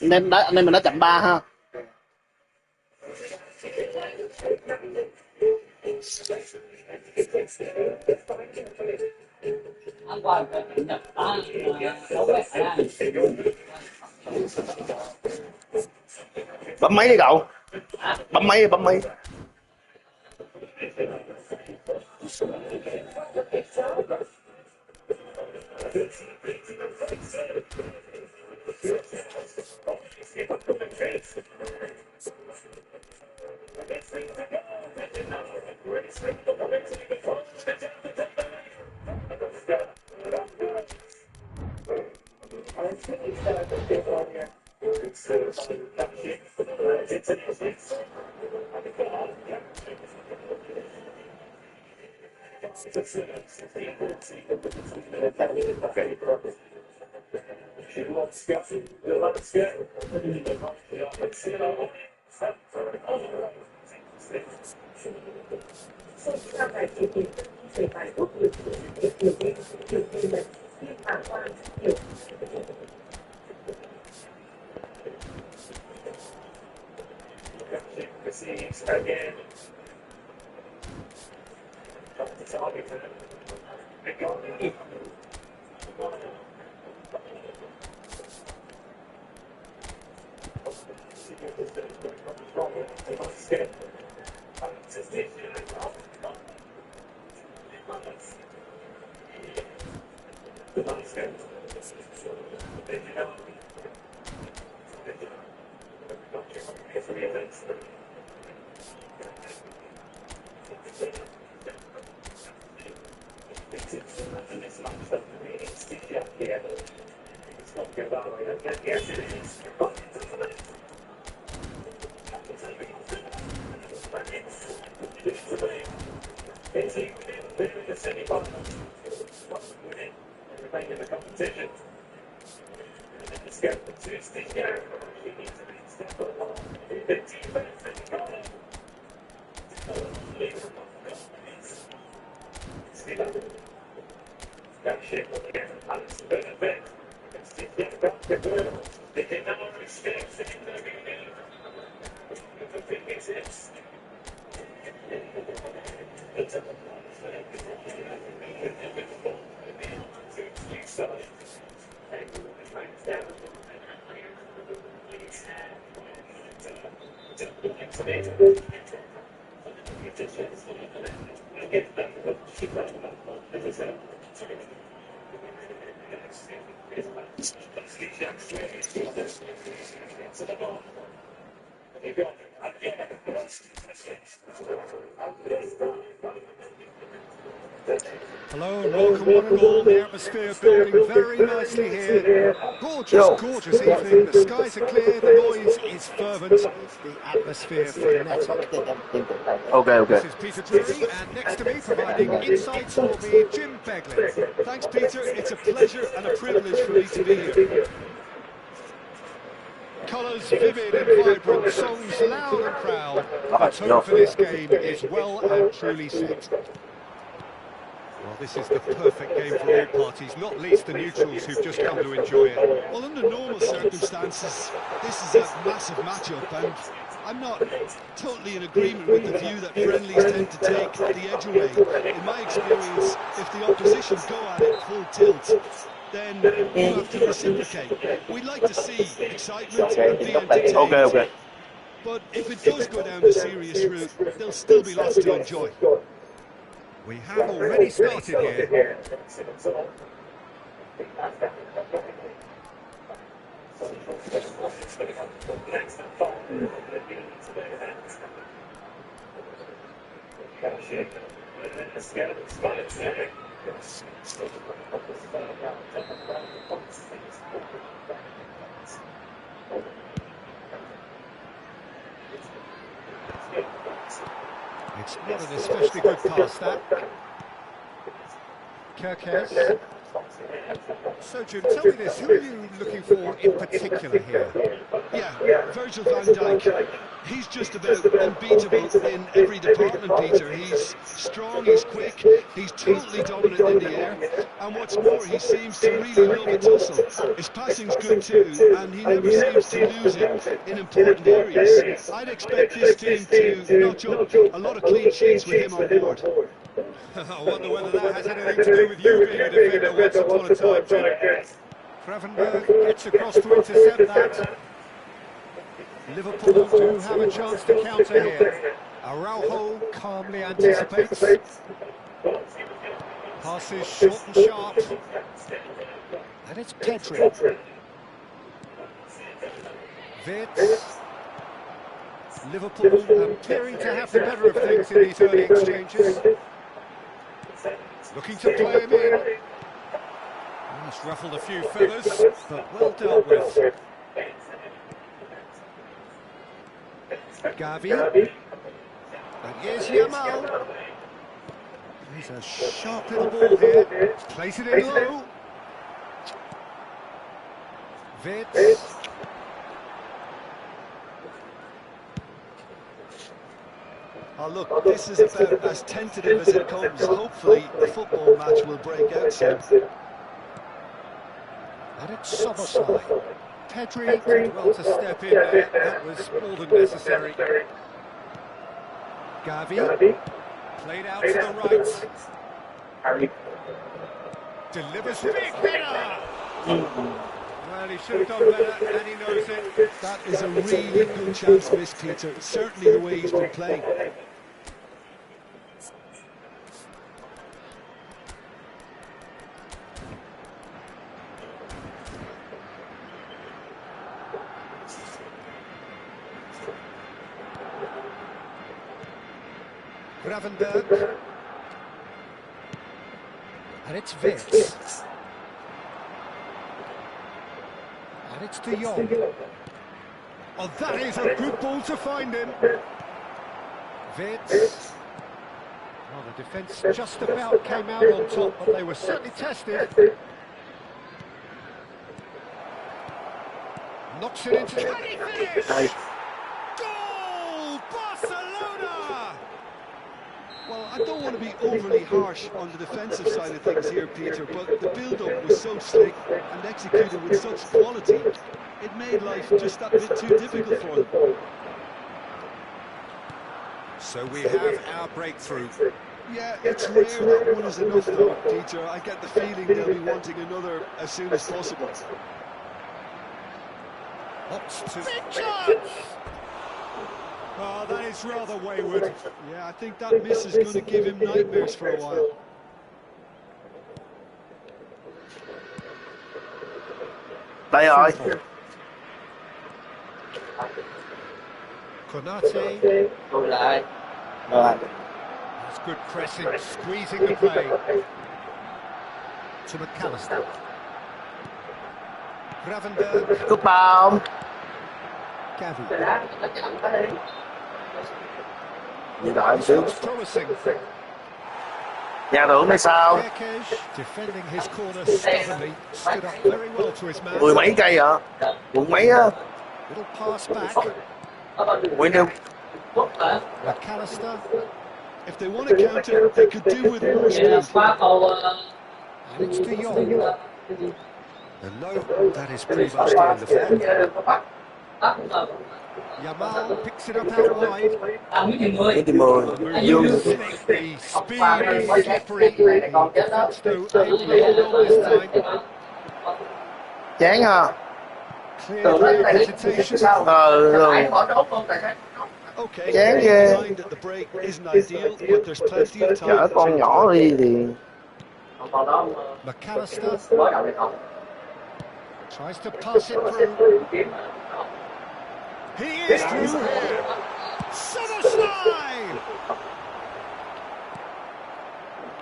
Anh em mình đã chậm 3 ha. Bấm máy đi cậu. Bấm máy. Hello and welcome one and all. The atmosphere building very nicely here. Gorgeous, gorgeous evening. The skies are clear, the noise is fervent, the atmosphere frenetic. Okay. This is Peter Drury, and next to me providing insights will be Jim Begley. Thanks, Peter. It's a pleasure and a privilege for me to be here. Colours vivid and vibrant, songs loud and proud. The tone for this game is well and truly set. Well, this is the perfect game for all parties, not least the neutrals who've just come to enjoy it. Well, under normal circumstances, this is a massive matchup, and I'm not totally in agreement with the view that friendlies tend to take the edge away. In my experience, if the opposition go at it full tilt, then you have to reciprocate. We'd like to see excitement and be entertained. Okay. But if it does go down the serious route, there'll still be lots to enjoy. We have already started here. It's not an especially good pass, that. Kirkes. So, Jim, tell me this, who are you looking for in particular here? Yeah, Virgil van Dijk. He's just about unbeatable in every department, Peter. He's strong, he's quick, he's totally dominant in the air, and what's more, he seems to really love a tussle. His passing's good too, and he never seems to lose it in important areas. I'd expect this team to notch up a lot of clean sheets with him on board. I wonder whether that has anything to do with you being a defender once upon a time, Jim. Gravenberg gets across to intercept that. Liverpool do have a chance to counter here. Araujo calmly anticipates. Passes short and sharp. And it's Pedri. Vitz. Liverpool appearing to have the better of things in these early exchanges. Looking to play him in. He's ruffled a few feathers, but well dealt with. Gavi. And here's Yamal. He's a sharp little ball here. Place it in low. Vitz. Oh look, this is about as tentative as it comes. Hopefully the football match will break out soon. And it's Soboslai. Pedri did well to step in there. That was more than necessary. Gavi. Played out to the right. Delivers big header. Well, he should have done better, and he knows it. That is a really good chance miss, Peter. Certainly the way he's been playing. Gravenberg. And it's Vitz. And it's De Jong. Oh, that is a good ball to find him. Vitz. Well, the defence just about came out on top, but they were certainly tested. Knocks it into... Can he finish? Goal! Barcelona! Well, I don't want to be overly harsh on the defensive side of things here, Peter, but the build-up was so slick and executed with such quality, it made life just that bit too difficult for them. So we have our breakthrough. Yeah, it's rare that one is enough though, Peter. I get the feeling they'll be wanting another as soon as possible. Opts to... Big chance! Oh, that is rather wayward. Yeah, I think that miss is going to give him nightmares for a while. Đây rồi. Konate. Rồi. That's good pressing, squeezing the play. To McAllister. Gravenberg. Cúp bóng. Gavi. Như đợi xíu. Promising. Nhà tưởng hay sao? Defending his corner stubbornly, stood up very well to his man. Mười mấy cây hả? Quận mấy á? Little pass back. Quên đâu? McAllister. If they want to counter, they could do with more speed. And it's De Jong. And no, that is pretty much the end of that. Yamal picks it up out wide. Cái tìm mười. Dương. The speed is slippery. That's though able to hold on this time. Chán à? Clear hesitation. Rồi. Okay, Chán ghê. mind that the break isn't ideal, but there's plenty of time. Chở con nhỏ đi thì... McAllister tries to pass it through. He is through here. Soboslai!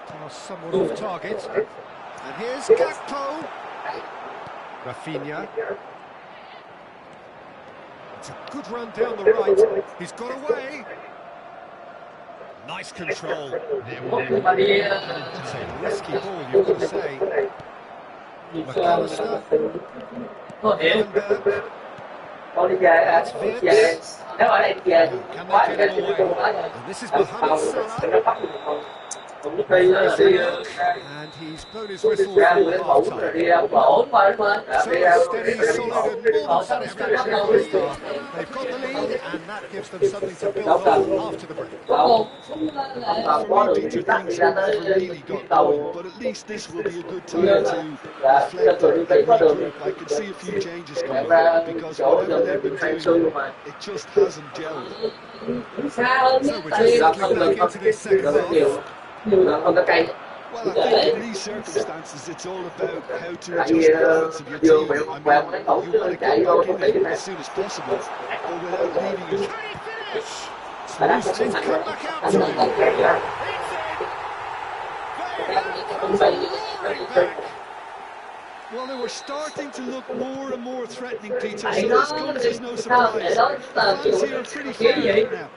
Pass somewhat off target. And here's Gakpo. Rafinha. It's a good run down the right. He's got away. Nice control. It's a risky ball, you've got to say. McAllister. Vandenberg. Con đi về It's về Wirtz. nếu ở đây về Now, can quá they thì get him away? And this is Mohamed Salah. nó bắt cũng đi Has a đi look, and he's blown his whistle ra for người half thủ rồi time. đi ra ổn mà đúng không? So steady, solid, and more than satisfactory for a start. They've got the lead, and that gives them something to build on after the break. For me, Peter, things have never really got going, but at least this will be a good time to reflect and regroup. I could see a few changes coming because whatever they've been doing, it just hasn't gelled. So we're just settling back into this second half. Well, I think in these circumstances, it's all about how to adjust the balance of your team. I mean, you want to get back in it as soon as possible, but without leaving it. It's come back out to him. Well, they were starting to look more and more threatening, Peter, so this comes as no surprise. The fans here are pretty fired up now.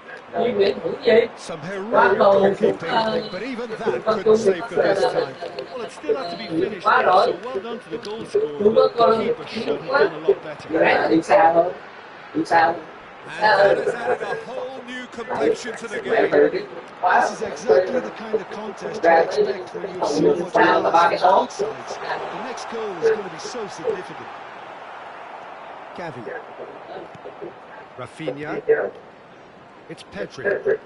Some heroic goalkeeping, but even that couldn't save them this time. Well, it still had to be finished there, so well done to the goal scorer, but the keeper should have done a lot better. Đi xa hơn, đi xa hơn. And that has added a whole new complexion to the game. This is exactly the kind of contest you expect when you have so much balance on both sides. The next goal is going to be so significant. Gavi. Rafinha. It's Pedri.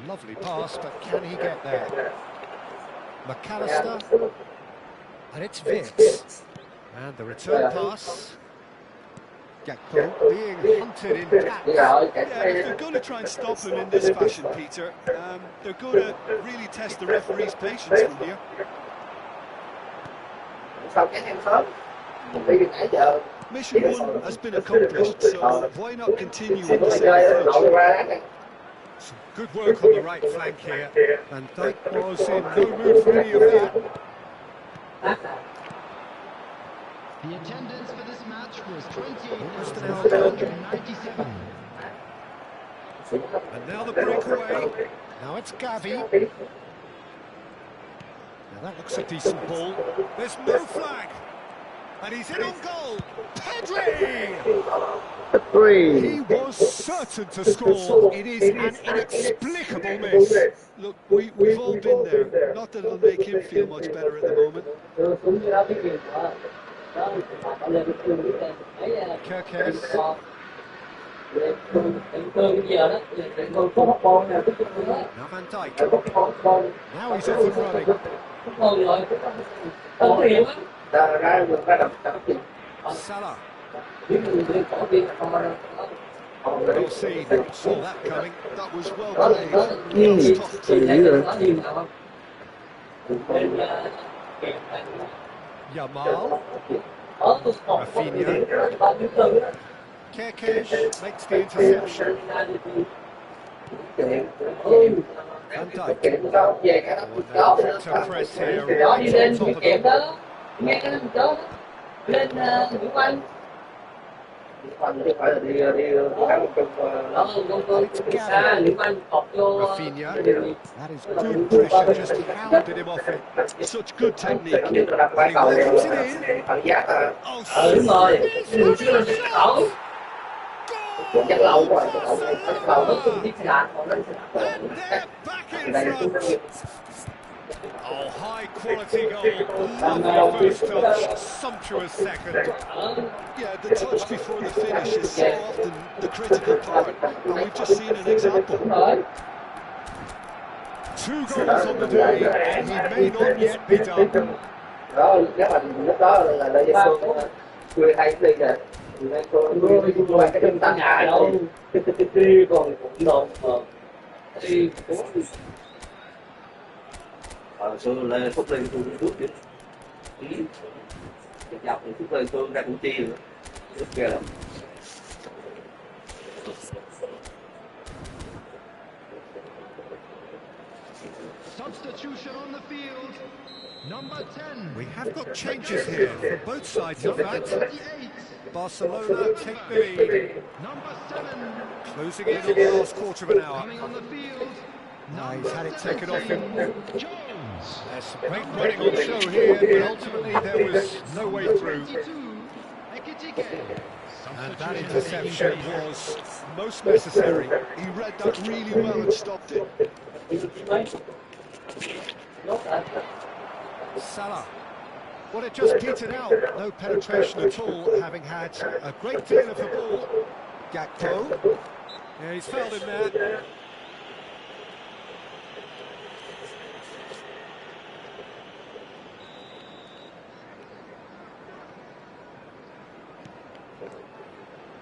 Lovely pass, but can he get there? McAllister. And it's Wirtz. And the return pass. Gakpo being hunted in taps. Yeah, if they're going to try and stop him in this fashion, Peter, they're going to really test the referee's patience from here. Mission 1 has been accomplished, so why not continue on the same approach? Some good work on the right flank here. Van Dijk was in no mood for any of that. The attendance for this match was Almost an hour gone. 28,297. And now the breakaway. Now it's Gavi. Now that looks a decent ball. There's no flag. And he's in on goal. Pedri! He was certain to score. It is an inexplicable miss. Look, we've all been there. Not that it'll make him feel much better at the moment. Kirkes. Now Van Dijk. Now he's off and running. Salah. Well seen. Saw that coming. That was well played. That's tough too. Yamal. Rafinha. Kirkes makes the interception. Van Dijk. Oh, no, to press here, right on top of them. Nghe cái đó lên Nguyễn Anh Rafinha. That is good pressure, just hounded him off it. Such good technique. And he whips it in. Oh, đúng rồi goal! chắc lâu rồi lâu nó không biết làm And they're back in front. Oh, high quality goal. Lovely first touch, sumptuous second. Yeah, the touch before the finish is so often the critical part, and we've just seen an example. 2 goals on the day, and he may not yet be done. đó lúc đó là Gia Phương quê hay đi nè quê cái trung tâm nhà đâu đi còn cũng đồn đi xưa lên Phúc lên tôi rút chứ dọc thì Phúc lên tôi ra cũng chi nữa rất ghê lắm. Substitution on the field. Number 10. We have got changes here from both sides, in fact. 38. Barcelona take the lead, Number 7. closing in on the last quarter of an hour. Coming on the field. Now he's had it taken off him. Jones. points. There's some great running on show here, but ultimately there was no way through. 22, Ekitike. And that interception was most necessary. He read that really well and stopped it. Salah. Well, it just petered out. No penetration at all, having had a great deal of the ball. Gakpo. Yeah, he's fouled him there.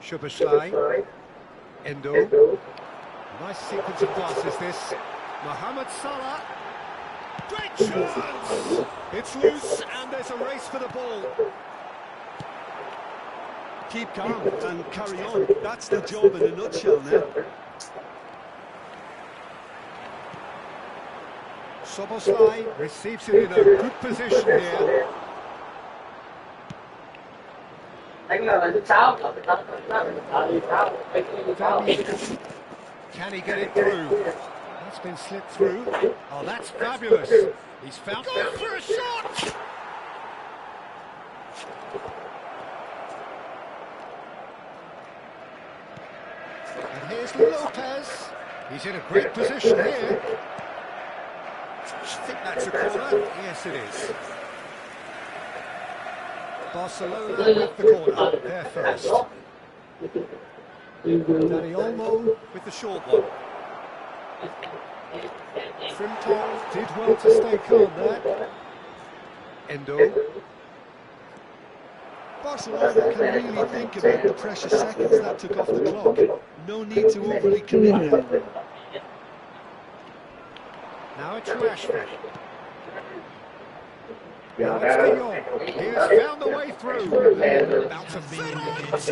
Szoboszlai. Endo. Nice sequence of passes this. Mohamed Salah. Great chance! It's loose and there's a race for the ball. Keep calm and carry on. That's the job in a nutshell now. Szoboszlai receives it in a good position here. Can he get it through? That's been slipped through. Oh, that's fabulous. He's found... Go for a shot! And here's Lopez. He's in a great position here. I think that's a corner. Yes, it is. Barcelona with the corner. There first. Dani Olmo with the short one. Frimpong did well to stay calm there. Endo. Barcelona can really think about the precious seconds that took off the clock. No need to overly commit now. Now it's Rashford. Now it's De Jong. He has found the way through. About to finish.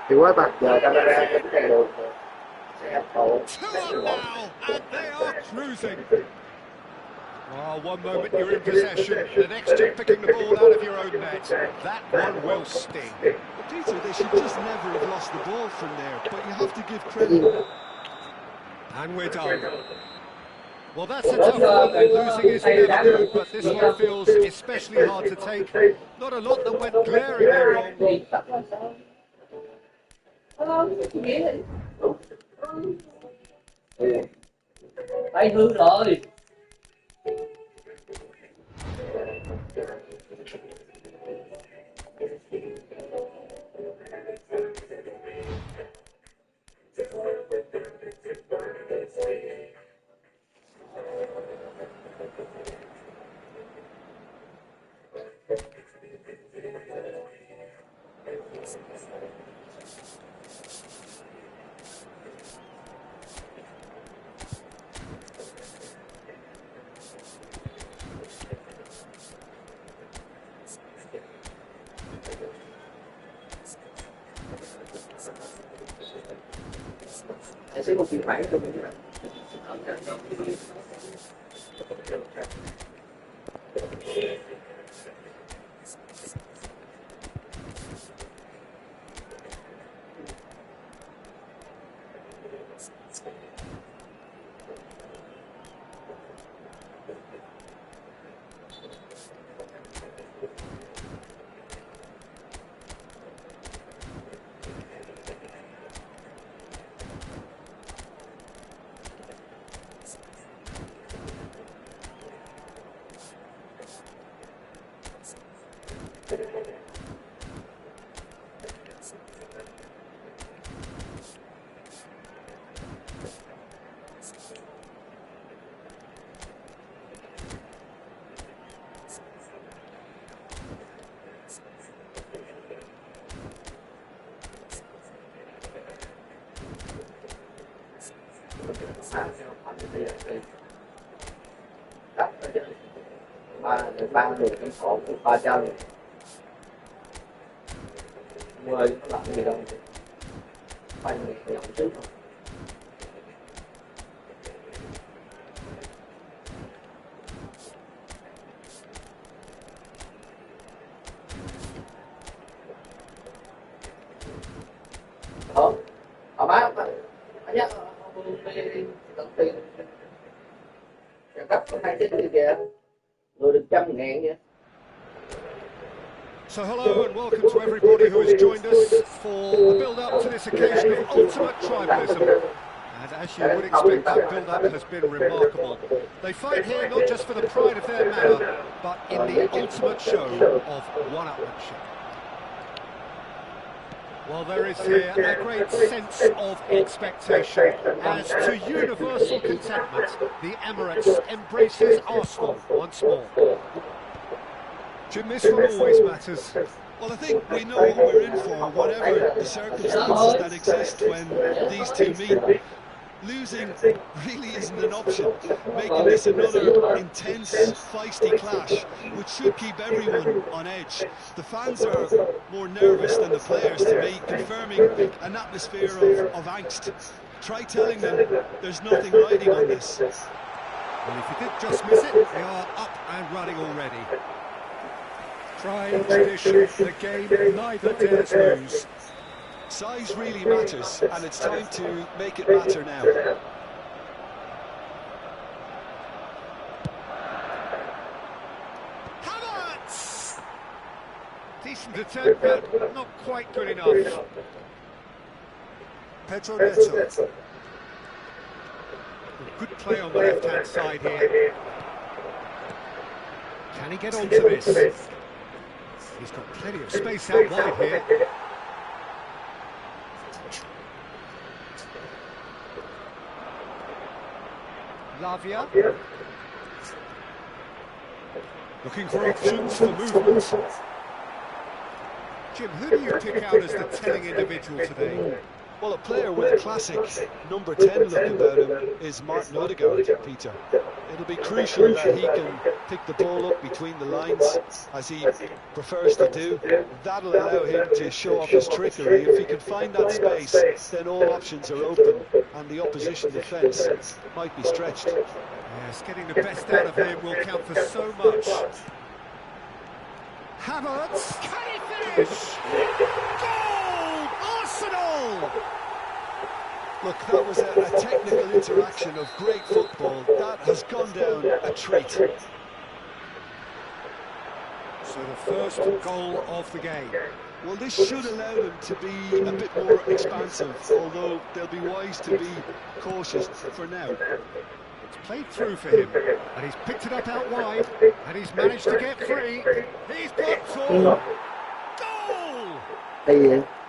Thì quá mặt giờ camera trên cái đường sẽ phụ. Two up now, and they are cruising. Oh, one moment you're in possession, the next you're picking the ball out of your own net. That one will sting. Peter, they should just never have lost the ball from there, but you have to give credit. And we're done. Well, that's a tough one. Losing is never good, but this one feels especially hard to take. Not a lot that went glaringly wrong. Tay hư rồi. Em sẽ một phiên bản cho mình các bạn. Ba được cái cổ của ba chân 10 nó làm gì đâu, phải người dọn trước thôi. Má nhá, tận tiền cấp hai chết người kìa, người được 100.000 kìa. So hello and welcome to everybody who has joined us for a build-up to this occasion of ultimate tribalism. And as you would expect, that build-up has been remarkable. They fight here not just for the pride of their manor, but in the ultimate show of one-upmanship. Well, there is here a great sense of expectation as, to universal contentment, the Emirates embraces Arsenal once more. Jim, this one always matters. Well, I think we know what we're in for, whatever the circumstances that exist when these two meet. Losing really isn't an option, making this another intense, feisty clash, which should keep everyone on edge. The fans are more nervous than the players, to me, confirming an atmosphere of angst. Try telling them there's nothing riding on this. Well, if you did just miss it, they are up and running already. Trying tradition, the game neither dares lose. Size really matters, and it's time to make it matter now. Havertz! Decent attempt, but not quite good enough. Pedro Neto. Good play on the left-hand side here. Can he get onto this? He's got plenty of space out wide here. Lavia. Looking for options for movement. Jim, who do you pick out as the telling individual today? Well, a player with classic number 10 look about him is Martin Odegaard, Peter. It'll be crucial that he can pick the ball up between the lines, as he prefers to do. That'll allow him to show off his trickery. If he can find that space, then all options are open, and the opposition defence might be stretched. Yes, getting the best out of him will count for so much. Havertz, can he finish? Goal! Arsenal! Look, that was a technical interaction of great football. That has gone down a treat. So the first goal of the game. Well, this should allow them to be a bit more expansive, although they'll be wise to be cautious for now. It's played through for him, and he's picked it up out wide, and he's managed to get free. He's got to goal!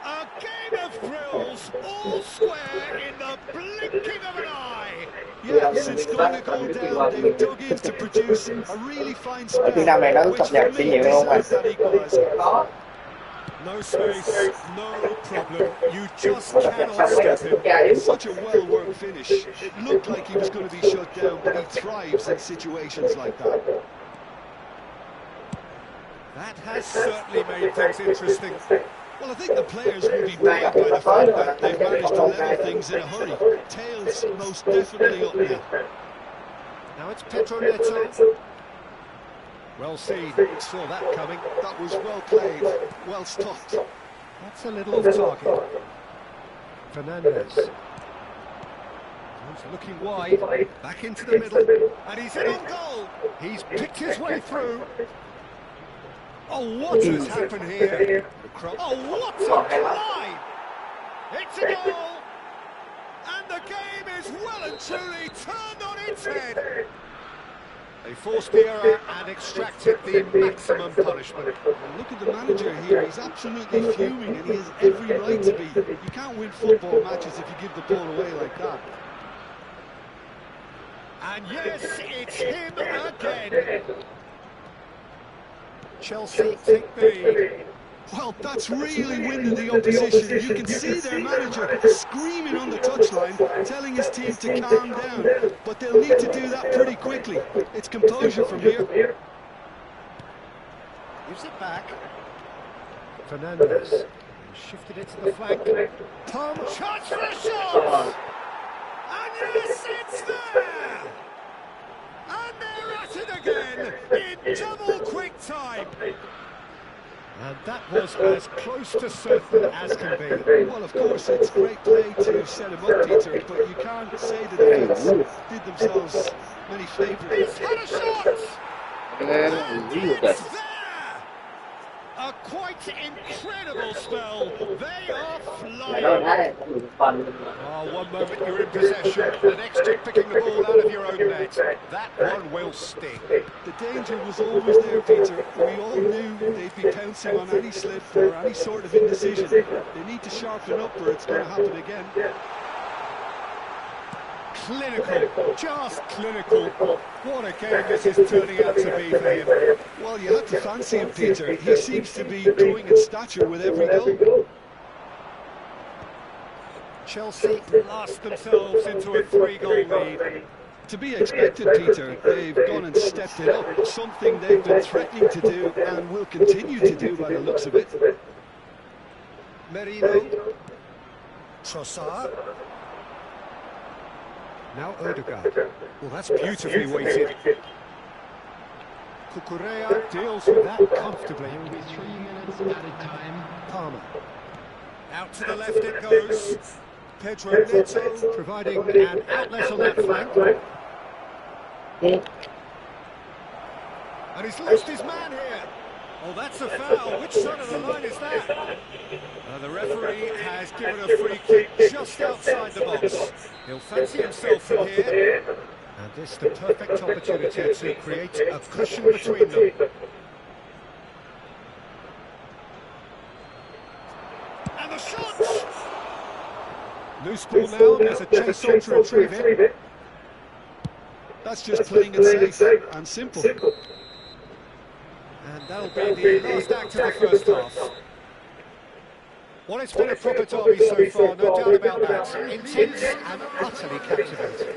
A game of thrills, all square in the blinking of an eye. Yeah, since going a goal down, they've dug in to produce a really fine spell, Việt Nam này nó which cập for nhật me kinh nghiệm không anh? deserves that equaliser. No space, no problem. You just cannot stop him. Such a well-worked finish. It looked like he was going to be shut down, but he thrives in situations like that. That has certainly made things interesting. Well, I think the players will be buoyed by the fact that they've managed to level things in a hurry. Tails most definitely up now. Now it's Pedro Neto. Well seen, saw that coming. That was well played, well stopped. That's a little off target. Fernandez. He's looking wide, back into the middle, and he's in on goal. He's picked his way through. Oh, what has happened here? Oh, what a climb! It's a goal! And the game is well and truly turned on its head. They forced the error and extracted the maximum punishment. Look at the manager here, he's absolutely fuming and he has every right to be. You can't win football matches if you give the ball away like that. And yes, it's him again. Chelsea take the lead. Well, that's really winded the opposition. You can see their manager screaming on the touchline, telling his team to calm down. But they'll need to do that pretty quickly. It's composure from here. Gives it back. Fernandez shifted it to the flank. Tom, chance for a shot! And yes, it's there! And they're at it again in double quick time. And that was as close to certain as can be. Well, of course, it's great play to set him up, Peter, but you can't say the defence did themselves many favourites. He's had a shot! And it's there! A quite incredible spell. They are flying. Oh, one moment you're in possession, the next you're picking the ball out of your own net. That one will sting. The danger was always there, Peter. We all knew they'd be pouncing on any slip or any sort of indecision. They need to sharpen up or it's going to happen again. Clinical, just clinical. What a game this is turning out to be for him. Well, you had to fancy him, Peter. He seems to be growing in stature with every goal. Chelsea lost themselves into a 3-goal lead. To be expected, Peter. They've gone and stepped it up. Something they've been threatening to do and will continue to do by the looks of it. Merino. Trossard. Now Odegaard. Well, that's beautifully weighted. Cucurella deals with that comfortably. There will be 3 minutes added time. Palmer. Out to the left it goes. Pedro Neto providing an outlet on that flank. And he's lost his man here. Oh, that's a foul. Which side of the line is that? The referee has given a free kick just outside the box. He'll fancy himself from here. And this the perfect opportunity to create a cushion between them. And the shot! Loose ball now, there's a chase on to retrieve it. That's just playing it safe and simple. And that'll be the last act of the first half. Well, it's been a proper derby so far, no doubt about that. Intense and utterly captivating.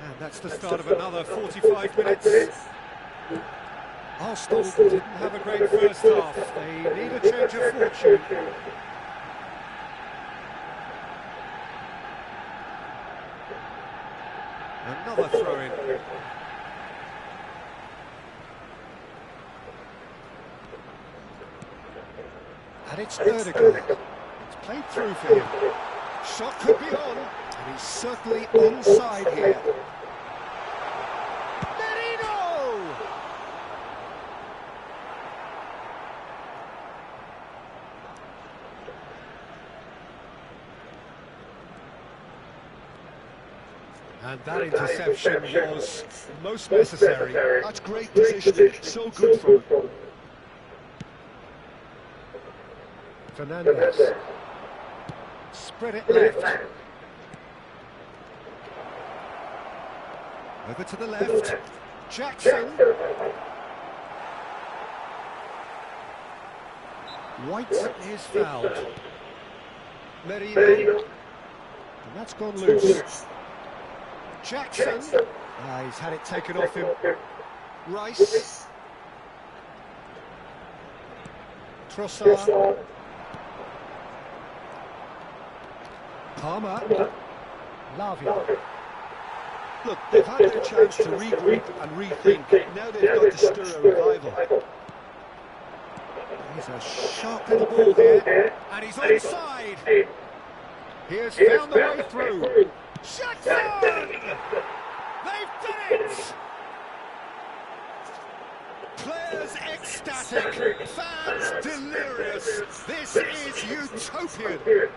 And that's the start of another 45 minutes. Arsenal didn't have a great first half. They need a change of fortune. Another throw-in. And it's Odegaard. It's played through for him. Shot could be on, and he's certainly onside here. Merino! And that interception was most necessary. That's great positioning. So good from him. Fernandez. Spread it left. Over to the left. Jackson. White is fouled. Merino. And that's gone loose. Jackson. He's had it taken off him. Rice. Trossard. Palmer. Lavia. Look, they've had their chance to regroup and rethink. Now they've got to stir a revival. He's a sharp little ball here, and he's onside. He has found the way through. Jackson! They've done it! Players ecstatic, fans delirious. This is utopian.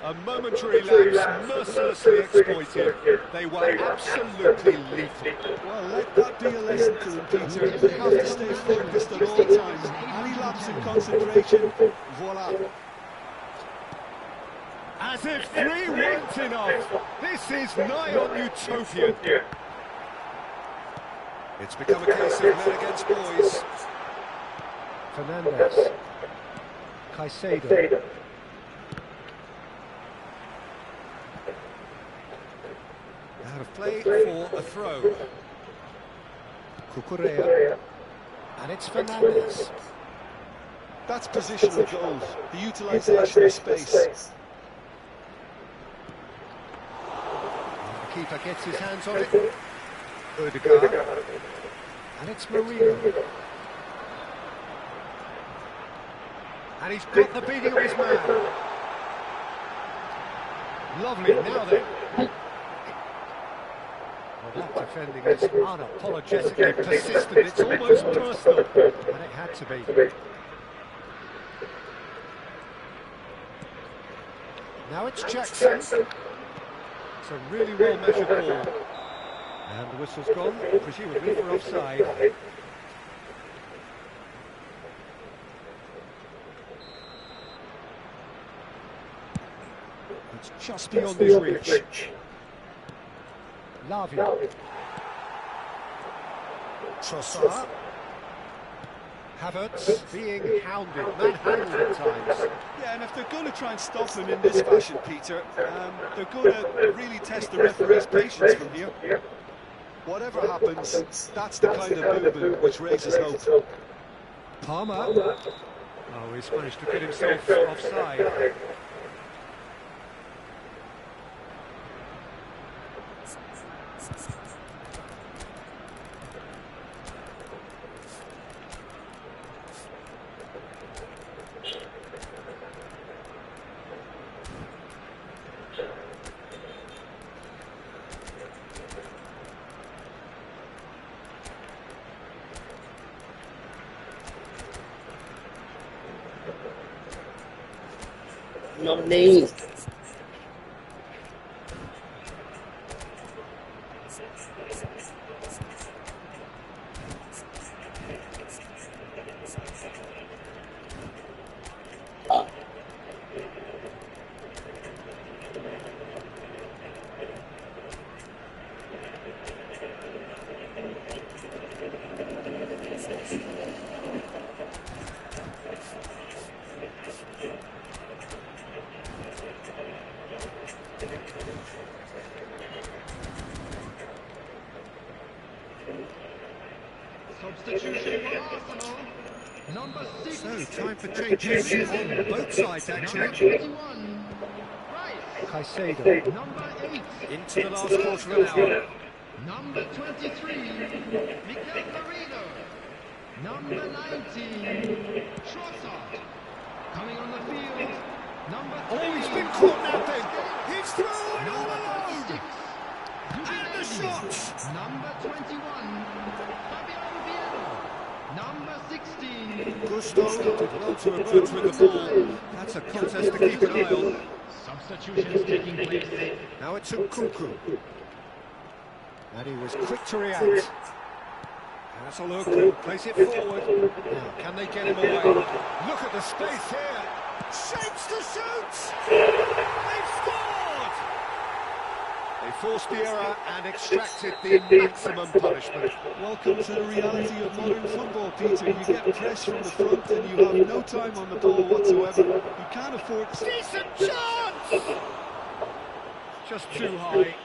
A momentary lapse mercilessly exploited. They were absolutely lethal. Well, let that be a lesson to them, Peter. They have to stay focused at all times. Any lapse in concentration, voila. As if 3 weren't enough, this is nigh on utopian. It's become a case of men against boys. Fernandez. Caicedo. Out of play for a throw. Cucurella. And it's Fernandez. That's positional goals, the utilisation of space. The keeper gets his hands on it. Odegaard. And it's Marino. And he's got the beating of his man. Lovely, now then. Well, that defending is unapologetically persistent. It's almost personal, and it had to be. Now it's Jackson. It's a really well-measured ball. And the whistle's gone, presumably for offside. It's just beyond his reach. Lavia. Trossard. Havertz being hounded, manhandled at times. Yeah, and if they're going to try and stop him in this fashion, Peter, they're going to really test the referee's patience from here. Whatever happens, that's the kind of boo-boo which raises hope. Palmer. Oh, he's managed to get himself offside. Noni. Substitution for Arsenal. Number 6. So, time for changes on both sides, actually. Number 21. Rice. Caicedo Number 8. into the last quarter of an hour. Number 23. Miguel Merino. Number 19. Trossard. Coming on the field. Number 3. Oh, he's been caught napping. He's through and all Number alone. 26. And the shot. Number 21. Fabian Vieira. Number 16. Gusto did well to emerge with the ball. That's a contest to keep an eye on. Substitutions taking place. Now it's Nkunku. And he was quick to react. That's Oloku. Place it forward. Now, can they get him away? Look at the space here. Shapes to shoot. They've scored. They forced the error and extracted the maximum punishment. Welcome to the reality of modern football, Peter. You get press from the front and you have no time on the ball whatsoever. You can't afford to... Decent chance! Just too high.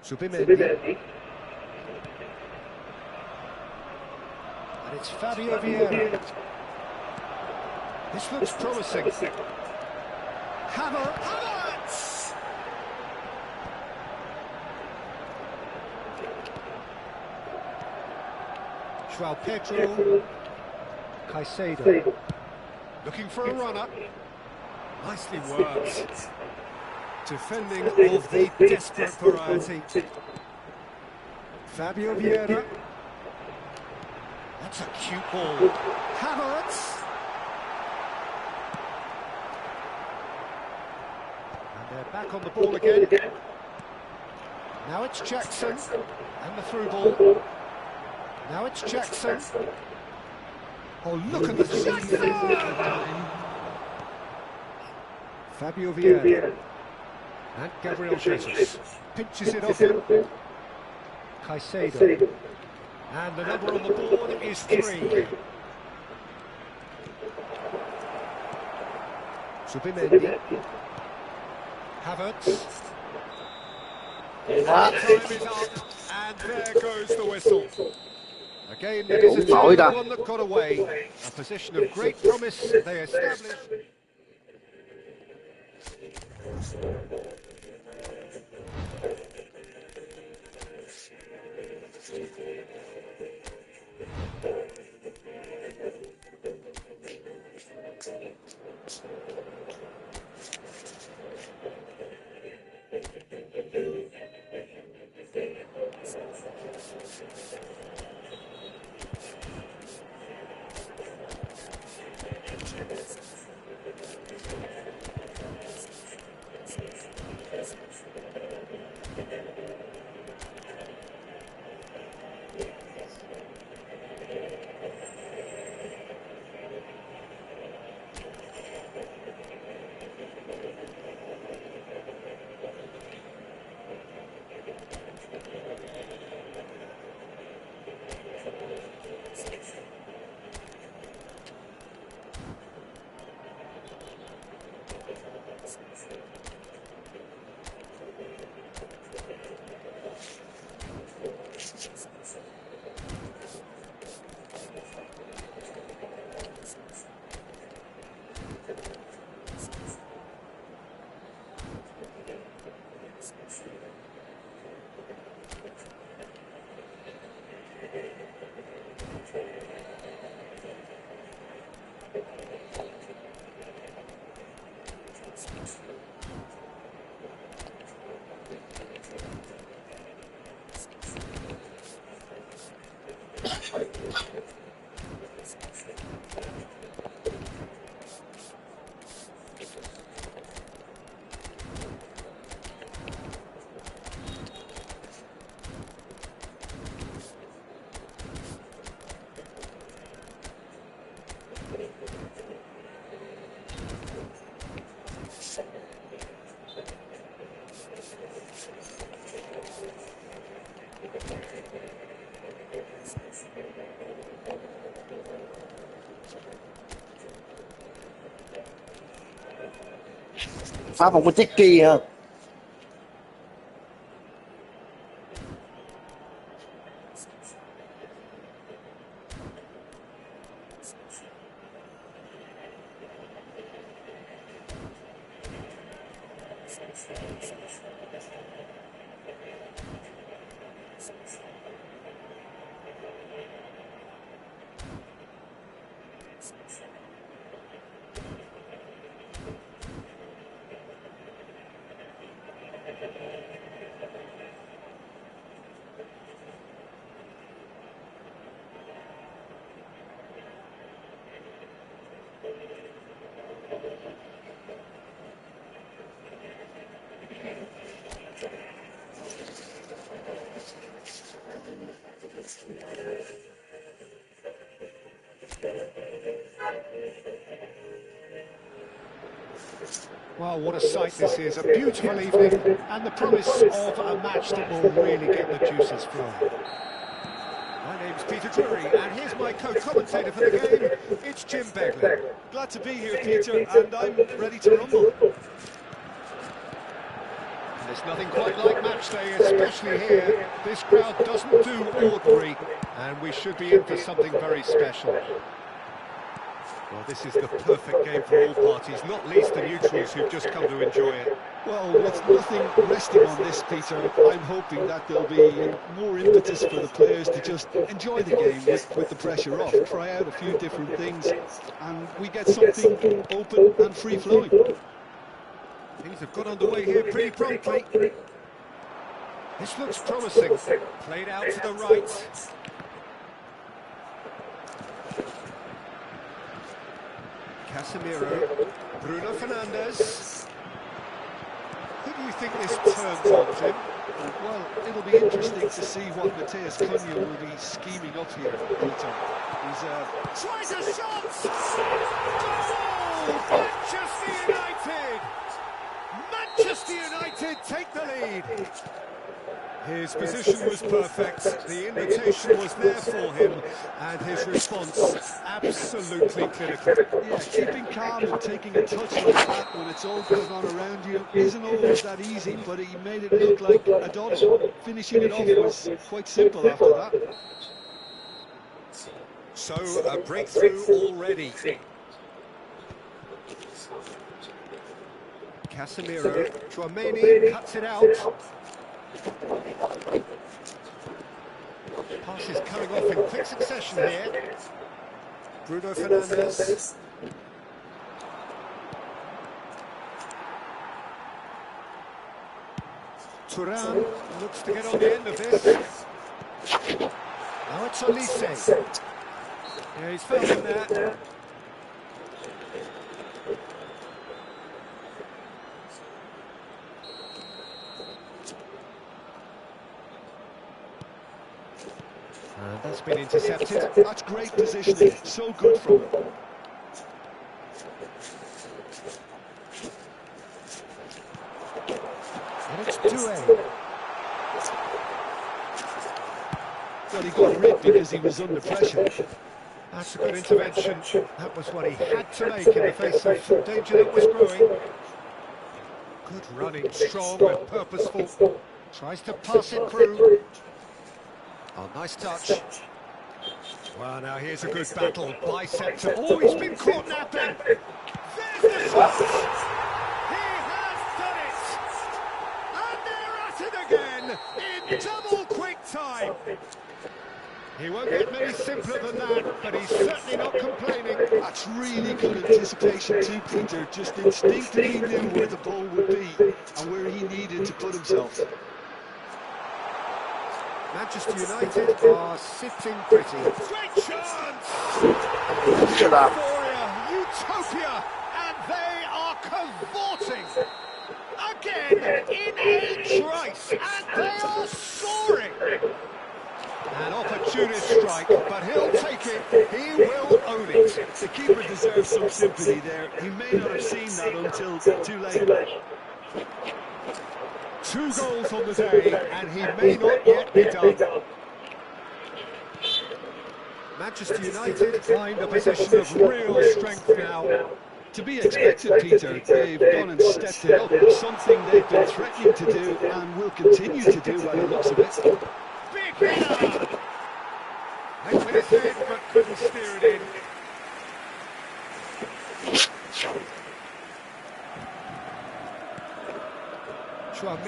Subimendi. And it's Fabio Vieira. This looks promising. Havertz! João Pedro. Caicedo. Looking for a runner. Nicely worked. Defending of the desperate variety. Fabio Vieira. That's a cute ball. Havertz. And they're back on the ball again. Now it's Jackson. And the through ball. Now it's Jackson. Oh, look at the Jackson! Fabio Vieira. And Gabriel Jesus pinches it off him. Caicedo. And the number on the board is 3. Subimendi. Havertz. Time is up, and there goes the whistle. Again, it is a terrible one that got away. A position of great promise they established. phá phòng của Checky ha. Well, what a sight this is, a beautiful evening, and the promise of a match that will really get the juices flowing. My name's Peter Drury, and here's my co-commentator for the game, it's Jim Begley. Glad to be here, Peter, and I'm ready to rumble. There's nothing quite like match day, especially here. This crowd doesn't do ordinary, and we should be in for something very special. Well, this is the perfect game for all parties, not least the neutrals who've just come to enjoy it. Well, with nothing resting on this, Peter, I'm hoping that there'll be more impetus for the players to just enjoy the game with the pressure off, try out a few different things, and we get something open and free-flowing. Things have got underway here pretty promptly. This looks promising. Played out to the right. Casemiro, Bruno Fernandes. Who do you think this turns on, Jim? Well, it'll be interesting to see what Matheus Cunha will be scheming up here, Peter. He's tries a shot! Goal! Manchester United! Manchester United take the lead! His position was perfect, the invitation was there for him, and his response absolutely clinical. Yeah, keeping calm and taking a touch like that when it's all going on around you isn't always that easy, but he made it look like a doddle. Finishing it off was quite simple after that. So, a breakthrough already. Casemiro, Chouameni cuts it out. Passes coming off in quick succession here. Bruno Fernandes. Thuram looks to get on the end of this. Now it's Olise. Yeah, he's found him there. And that's been intercepted. That's great positioning, so good from him. And it's Doué. Well, he got rid because he was under pressure. That's a good intervention. That was what he had to make in the face of danger that was growing. Good running, strong and purposeful. Tries to pass it through. Oh, nice touch. Well, now here's a good battle. Bicep to... Oh, he's been caught napping. There's the shot. He has done it. And they're at it again in double quick time. He won't get many simpler than that, but he's certainly not complaining. That's really good anticipation too, Peter. Just instinctively knew where the ball would be and where he needed to put himself. Manchester United are sitting pretty. Great chance! Euphoria, utopia, and they are cavorting. Again, in a trice, and they are soaring. An opportunist strike, but he'll take it. He will own it. The keeper deserves some sympathy there. He may not have seen that until too late. 2 goals on the day, and he may not yet be done. Manchester United find a position of real strength now. To be expected, Peter. They've gone and stepped it up. Something they've been threatening to do and will continue to do by the looks of it. Big header! They went ahead but couldn't steer it in. Cham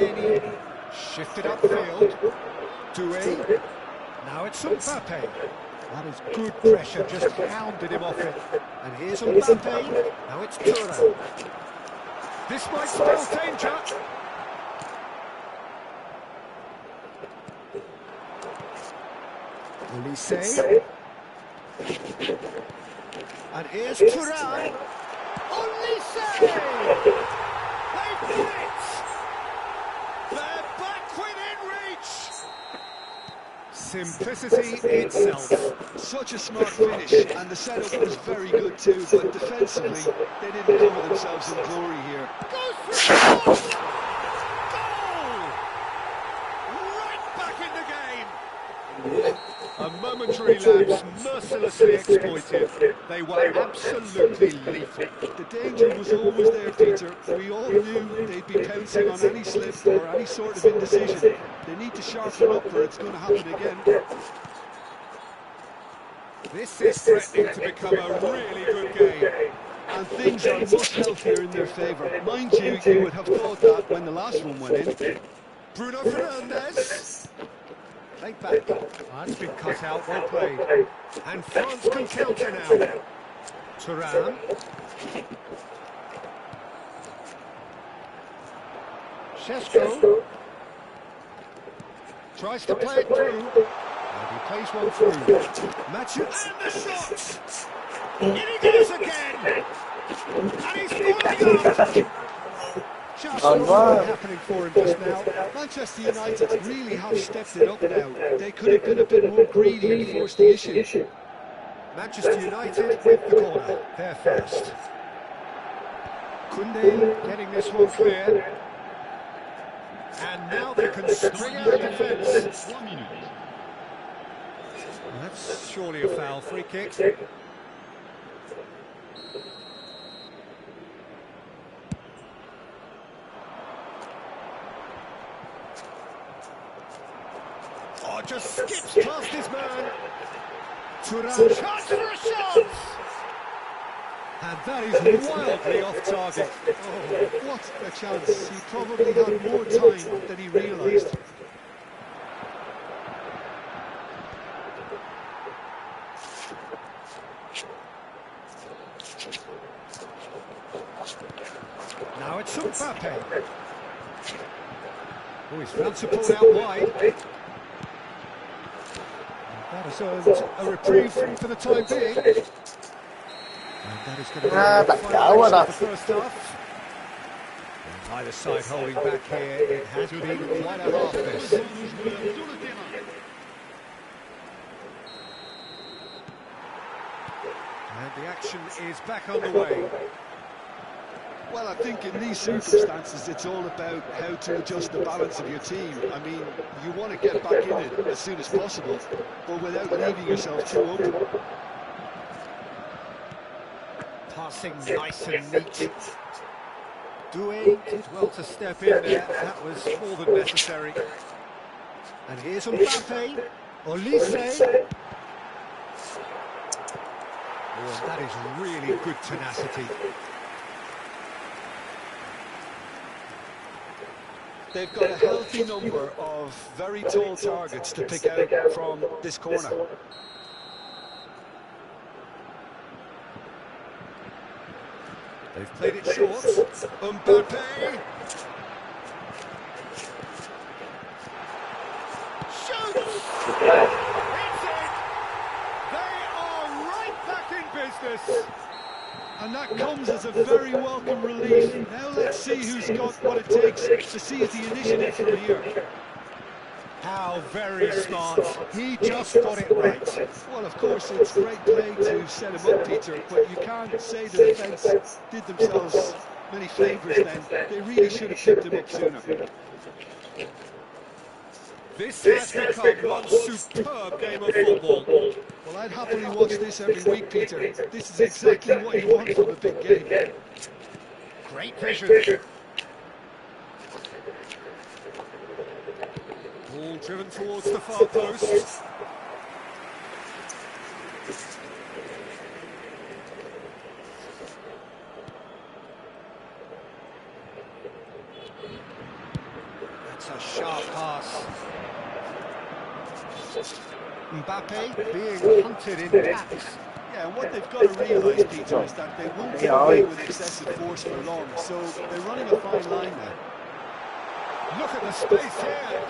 shifted upfield. Doué. Now it's Mbappe. That is good pressure, just hounded him off it. And here's Mbappe. Now it's Cham. This might spell danger. Olise. And here's Cham. Olise! They've done it! They're back within reach! Simplicity itself. Such a smart finish, and the setup was very good too, but defensively, they didn't cover themselves in glory here. Goes for a goal! Goal! Right back in the game! A momentary lapse mercilessly exploited. They were absolutely lethal. The danger was always there, Peter. We all knew they'd be pouncing on any slip or any sort of indecision. They need to sharpen up or it's going to happen again. This is threatening to become a really good game. And things are much healthier in their favour. Mind you, you would have thought that when the last one went in. Bruno Fernandes. Played back. Oh, that's been cut out, well played. And France can counter now. Thuram. Shesko. Tries to play it through. And he plays one through. Matthew, and the shot! In he goes again! And he's falling up! Just what's happening for him just now. Manchester United really have stepped it up now. They could have been a bit more greedy and forced the issue. Manchester United with the corner. They're first. Koundé getting this one clear. And now they can string out defence. 1 minute. That's surely a foul. Free kick. Oh, just skips past his man. Thuram, chance for a shot! And that is wildly off target. Oh, what a chance. He probably had more time than he realised. Now it's Mbappe. Oh, he's found support out wide. That has earned a reprieve for the time being. And that is going to be the final action of the first half. And either side holding back here. It has been quite a half this. And the action is back underway. Well, I think in these circumstances, it's all about how to adjust the balance of your team. I mean, you want to get back in it as soon as possible, but without leaving yourself too open. Passing nice and neat. Doué did well to step in there. That was more than necessary. And here's Mbappe. Olise. Oh, that is really good tenacity. They've got a healthy number of very tall targets to pick out from this corner. They've played it short. Mbappe. Shoots! It's in! They are right back in business. And that comes as a very welcome relief. Now let's see who's got what it takes to seize the initiative from here. How very smart. He just got it right. Well, of course, it's great play to set him up, Peter, but you can't say the defence did themselves many favours then. They really should have picked him up sooner. This has become one superb game of football. Well, I'd happily watch this every week, Peter. This is exactly what you want from a big game. Great vision. Ball driven towards the far post. That's a sharp pass. Mbappe being hunted in packs. Yeah, and what they've got to realise, Peter, is that they won't get away with excessive force for long, so they're running a fine line now. Look at the space here.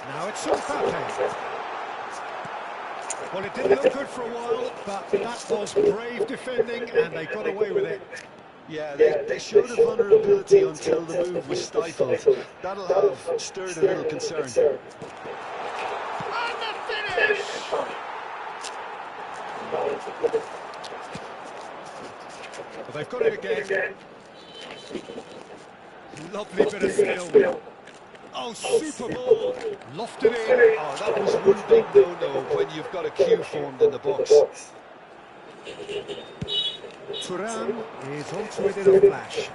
Now it's Mbappe. Well, it didn't look good for a while, but that was brave defending, and they got away with it. Yeah, they showed a vulnerability until the move was stifled. That'll have stirred a little concern. And the finish! Well, they've got it again. Lovely bit of skill. Oh, super ball! Lofted in. Oh, that was one big no-no when you've got a queue formed in the box. Cham is onto it in a flash.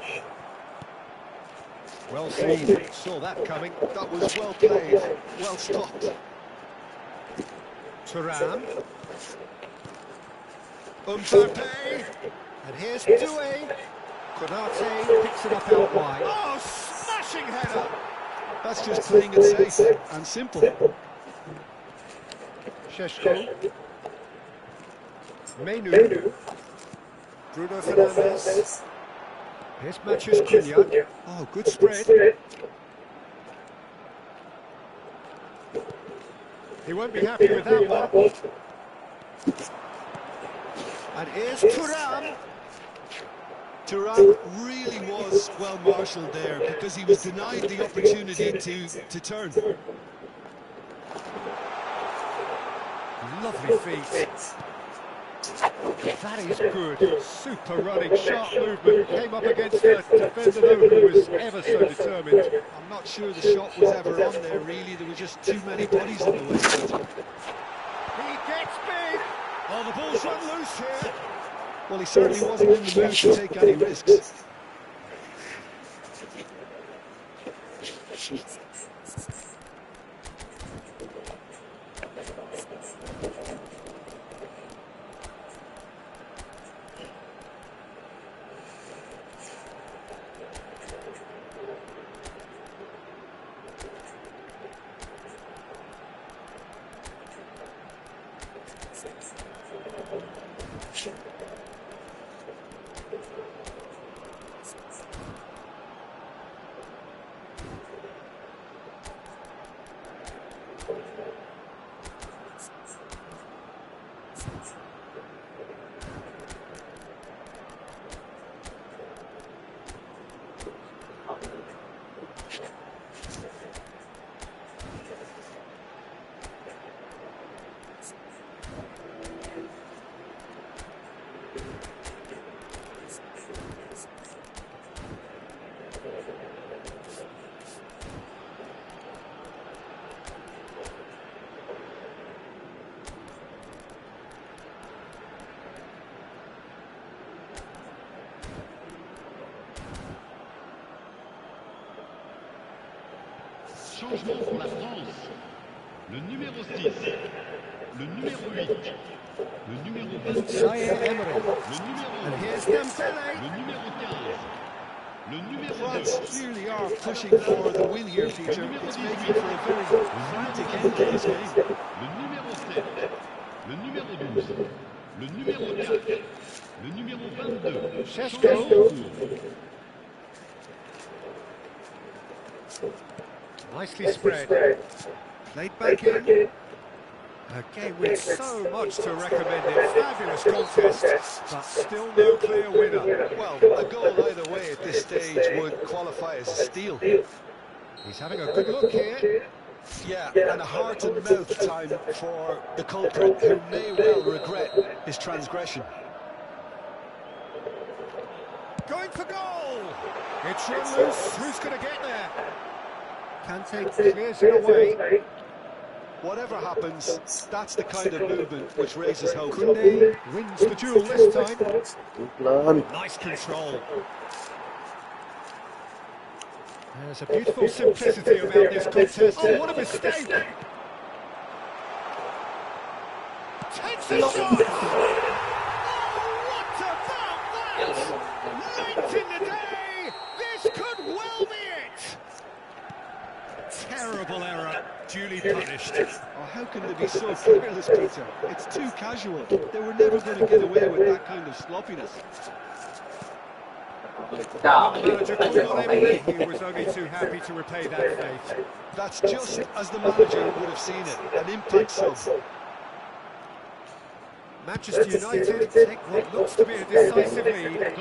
Well seen. Saw that coming. That was well played, well stopped. Cham. Mbappe. And here's Doué. Konate picks it up out wide. Oh, smashing header! That's just playing it safe and simple. Sheshko. Menu. Bruno Fernandes. Here's Mathias Cunha. Oh, good spread. He won't be happy with that one. And here's Thuram. Thuram really was well marshalled there because he was denied the opportunity to turn. Lovely feet. That is good. Super running, sharp movement. Came up against a defender though who was ever so determined. I'm not sure the shot was ever on there, really. There were just too many bodies in the way. He gets big. Oh, the ball's run loose here. Well, he certainly wasn't in the mood to take any risks. Changement pour la France. Le numéro 6, le numéro 8, le numéro 22, Zaire Emery. le numéro And 11, here's Dembele. le numéro 15, le numéro France 2, clearly are pushing for the win here, Peter. It's making for a very frantic end to this game. le numéro 7, le numéro 12, le numéro 4, le numéro 22. Sheshko. Changement en cours. Nicely spread. Played back in. A game with so much to recommend it. Fabulous contest, but still no clear winner. Well, a goal either way at this stage would qualify as a steal. He's having a good look here. Yeah, and a heart-and-mouth time for the culprit, who may well regret his transgression. Going for goal. It's run loose. Who's going to get there? Kante clears it away. Whatever happens, that's the kind of movement which raises hope. Kunde wins the duel this time. Lên. Nice control. There's a beautiful simplicity about this contest. Oh, what a mistake! Takes a shot! Oh, what about that? Late in the day, this could well be it! Terrible error, duly punished. Oh, how can they be so careless, Peter? It's too casual. They were never going to get away with that kind of sloppiness. The manager could not envy. He was only too happy to repay that fate. That's just as the manager would have seen it, an impact sub. Manchester United take what looks to be a decisive lead.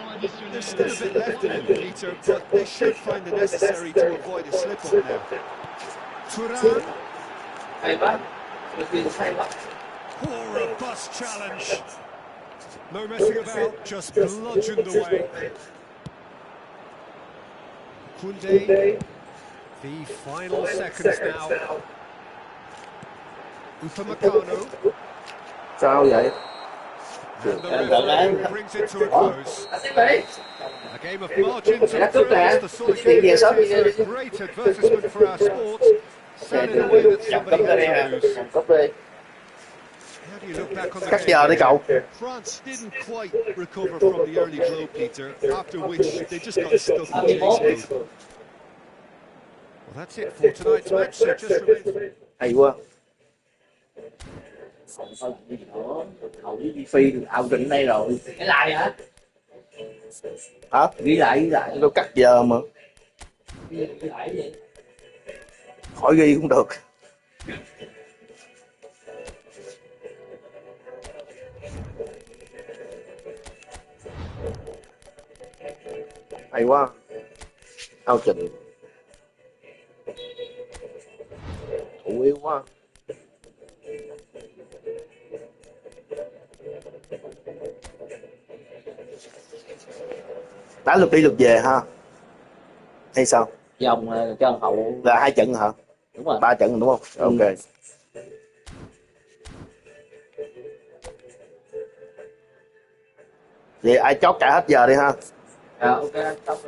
There's still a bit left in it, Peter, but they should find the necessary to avoid a slip-up now. Turan. Hay quá. Được tiền hay quá. Oh, robust challenge. No messing about, just bludgeoned away. Kunde. The final seconds now. Upamecano. Sao vậy? And the referee brings it to a close. Tiếp đi. A game of margins and Cúp nè. thrills, the sort of game that is a great advertisement for our sport. Sad in a way that somebody had to lose. Cúp đi. How do you look back on the Cắt game? giờ đi cậu. France didn't quite recover from the early blow, Peter, after which they just got stuck in chase mode. Well, that's it for tonight's match. So just remains. Hay quá. Không có gì nữa. Hậu với Phi out định đây rồi. Cái lại hả? Hả? Ghi lại. Đâu cắt giờ mà. Ghi lại cái gì? Khỏi ghi cũng được. Hay quá. Ao Trình. Thủ yếu quá. Đá lượt đi lượt về ha. Hay sao? Dòng cho hậu. Là 2 trận hả? Đúng rồi. 3 trận đúng không? Ok. Vậy ai chót trả hết giờ đi ha. Ok, stop.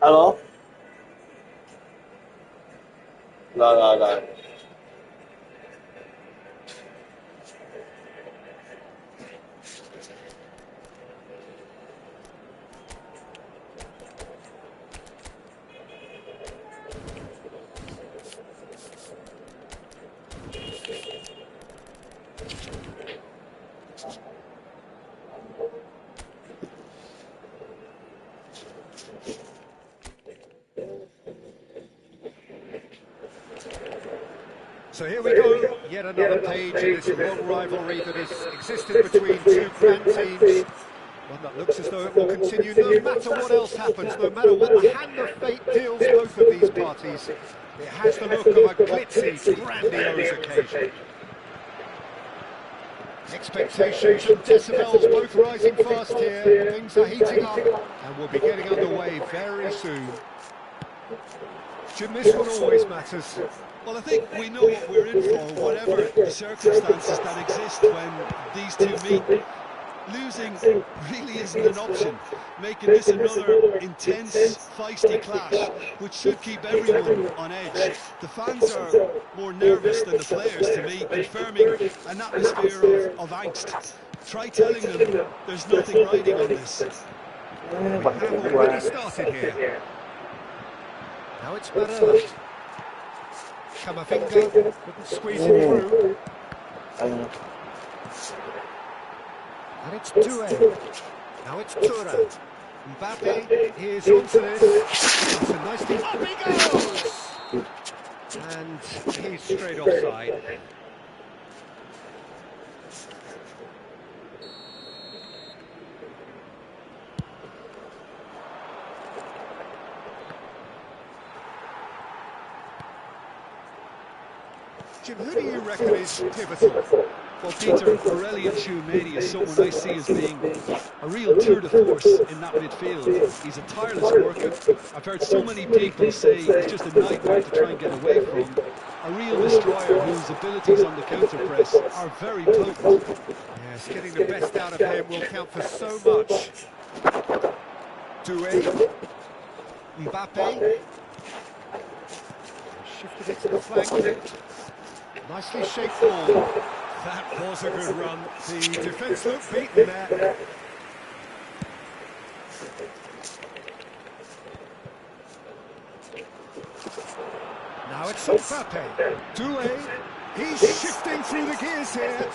Alo. Rồi. So here we go, yet another page in this long rivalry that has existed between two grand teams. One that looks as though it will continue no matter what else happens, no matter what the hand of fate deals both of these parties. It has the look of a glitzy, grandiose occasion. Expectations and decibels both rising fast here. Things are heating up and we'll be getting underway very soon. Jim, this one always matters. Well, I think we know what we're in for, whatever the circumstances that exist when these two meet. Losing really isn't an option, making this another intense, feisty clash, which should keep everyone on edge. The fans are more nervous than the players, to me, confirming an atmosphere of angst. Try telling them there's nothing riding on this. We have already started here. Now it's Barella. Camavinga couldn't squeeze it through. And it's Touré. Now it's Touré. Mbappe is onto this. That's a nicely up he goes! And he's straight offside. Jim, who do you reckon is pivotal? Well, Peter, Aurelien Tchouameni is someone I see as being a real tour de force in that midfield. He's a tireless worker. I've heard so many people say he's just a nightmare to try and get away from. A real destroyer whose abilities on the counter-press are very potent. Yes, getting the best out of him will count for so much. Touré. Mbappe. Shifted it to the flank. Nicely shaped ball. That was a good run. The defence looked beaten there. Now it's Mbappe. Touré. He's shifting through the gears here.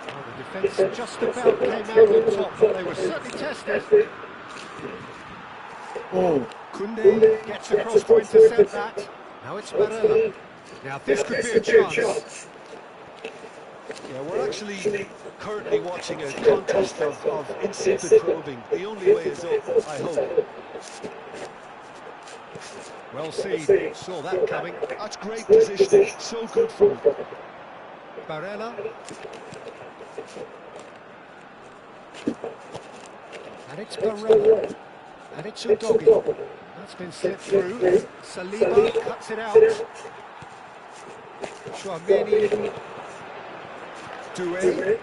Well, the defence just about came out on top, but they were certainly tested. Koundé gets across to intercept that. Now it's Barella. Now this could be a chance. Yeah, we're actually currently watching a contest of insipid probing. The only way is up, I hope. Well seen, saw that coming. That's great positioning, so good from him. Barella. And it's Barella. And it's Udogi. That's been slipped through. Saliba cuts it out. Chouameni. Touré.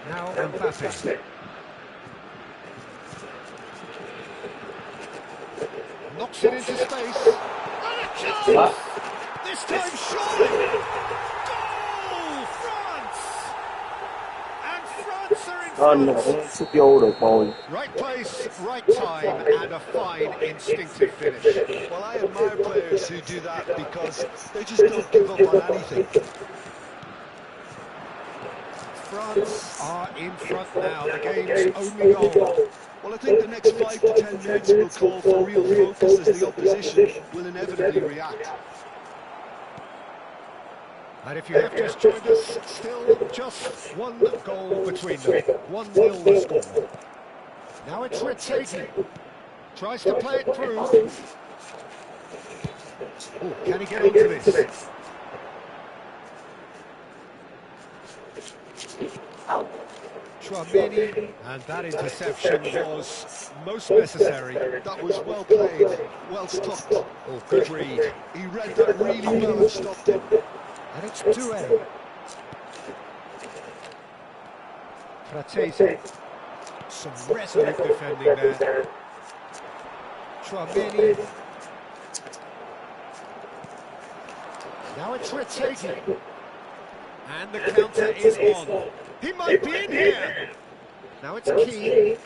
Now Mbappe. Knocks it into space. And a chance! This time surely! Goal! France! And France are in front! Right place, right time, and a fine instinctive finish. Well, I admire players who do that because they just don't give up on anything. France are in front now, the game's only goal. Well, I think the next 5 to 10 minutes will call for real focus as the opposition will inevitably react. And if you have just joined us, still just one goal between them. 1-0 the score. Now it's Ritzegi. Tries to play it through. Oh, can he get onto this? Chouameni, and that interception was most necessary. That was well played, well stopped. Oh, good read. He read that really well and stopped it. And it's Touré. Fratesi. Some resolute defending there. Chouameni. Now it's Ritzegi. And the counter is on. He might be in here. Now it's Key.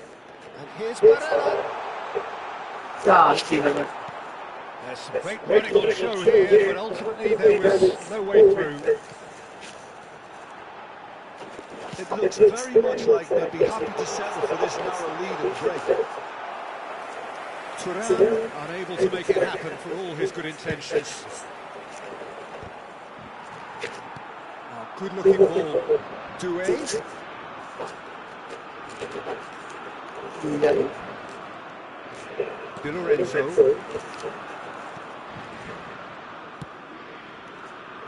And here's Barella. There's some great running on show here, but ultimately there was no way through. It looks very much like they'd be happy to settle for this narrow lead and break. Turan unable to make it happen for all his good intentions. Good looking ball. Doué. Di Lorenzo.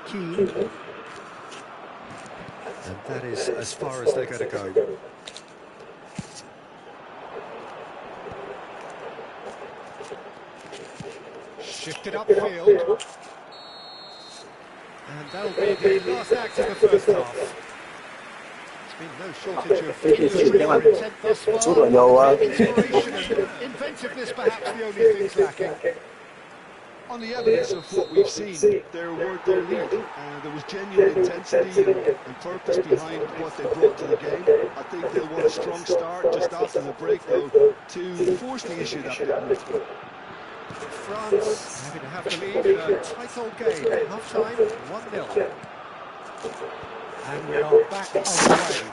Keane. And that is as far as they're going to go. Shifted upfield. And that'll be the last act of the first half. There's been no shortage of intent thus far. Inspiration and inventiveness perhaps the only things lacking. On the evidence of what we've seen, there were their lead. There was genuine intensity and purpose behind what they brought to the game. I think they'll want a strong start just after the break, though, to force the issue that bit. France having to have the lead in a tight old game. Half-time, 1-0. And we are back underway.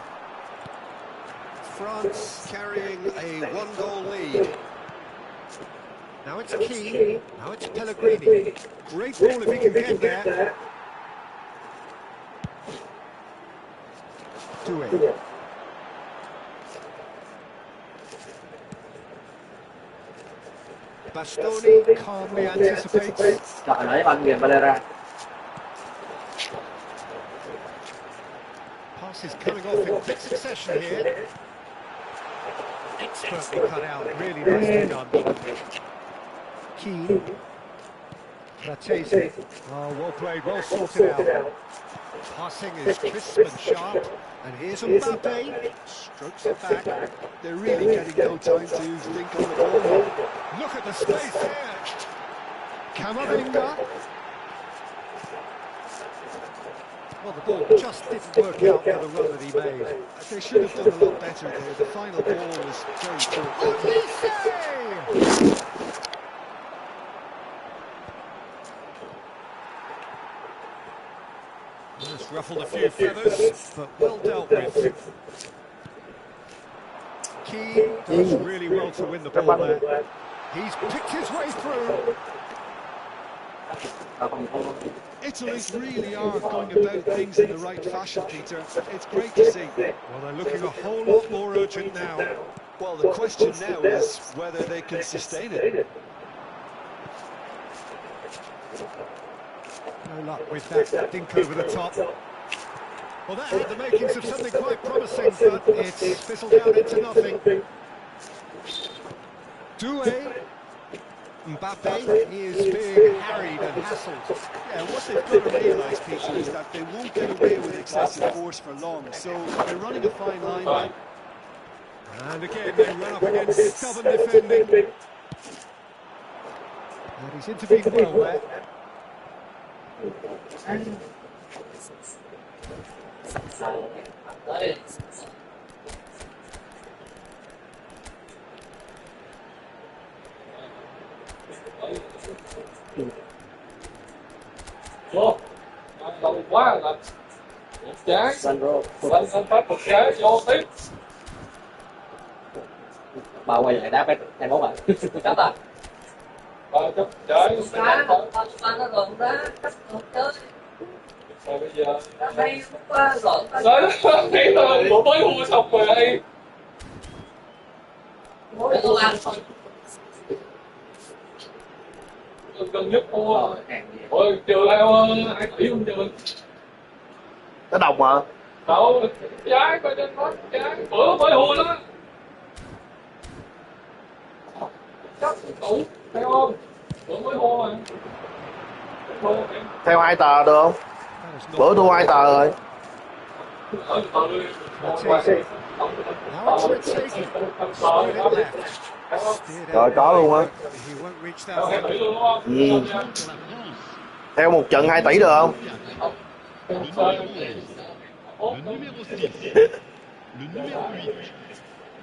France carrying a one-goal lead. Now it's Keane, now it's Pellegrini. Great ball if he can get there. Doué. Bastoni calmly anticipates. Trời nãy banh kìa Valera. Passes coming off in quick succession here. Expertly cut out, really nicely done. Keane. Fratesi. Oh, well played, well sorted out. Passing is crisp and sharp. And here's Mbappe. Strokes it back. They're really getting no time to think on the ball. Look at the space here. Camavinga. Well, the ball just didn't work out for the run that he made. They should have done a lot better there. The final ball was very poor. Olise! Just ruffled a few feathers, but well dealt with. Keane does really well to win the ball there. He's picked his way through. Italy really are going about things in the right fashion, Peter. It's great to see. Well, they're looking a whole lot more urgent now. Well, the question now is whether they can sustain it. No luck with that dink over the top. Well, that had the makings of something quite promising, but it's fizzled out into nothing. Doué. Mbappe, he is being harried and hassled. Yeah, what they've got to realise, Peter, is that they won't get away with excessive force for long. So they're running a fine line. And again, they run up against stubborn defending. And he's intervened well there. Vô lâu quá là một trái lên phát một trái vô tiếp Bà quay lại đá cái bóng bạn cắm à ba chấp trái đá nó gần đá cắt ngược chơi rồi bây giờ đá hay quá lộn đấy thấy tôi bộ mới mua xong rồi đây để tôi ăn gần nhất mua ôi chờ theo 2 tỷ không chờ Nó đồng mà. đâu trái coi trên có trái bữa mới hùa đó chắc đủ theo không bữa mới hùa mà Theo 2 tờ được không? Bữa thua 2 tờ rồi. Rồi có luôn á. Theo một trận 2 tỷ được không? Le numéro 6, le numéro 8,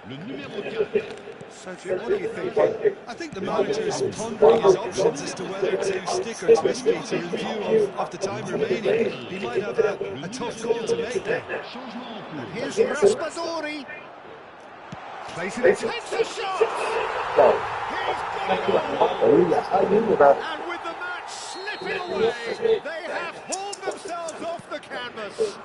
le numéro 4. So, Jim, what are you thinking? I think the manager's pondering his options as to whether to stick or twist, Peter, in view of the time remaining. He might have a tough call to make there. And here's Raspadori. Plays it, takes a shot! He's And with the match slipping away, they have hauled themselves off the canvas.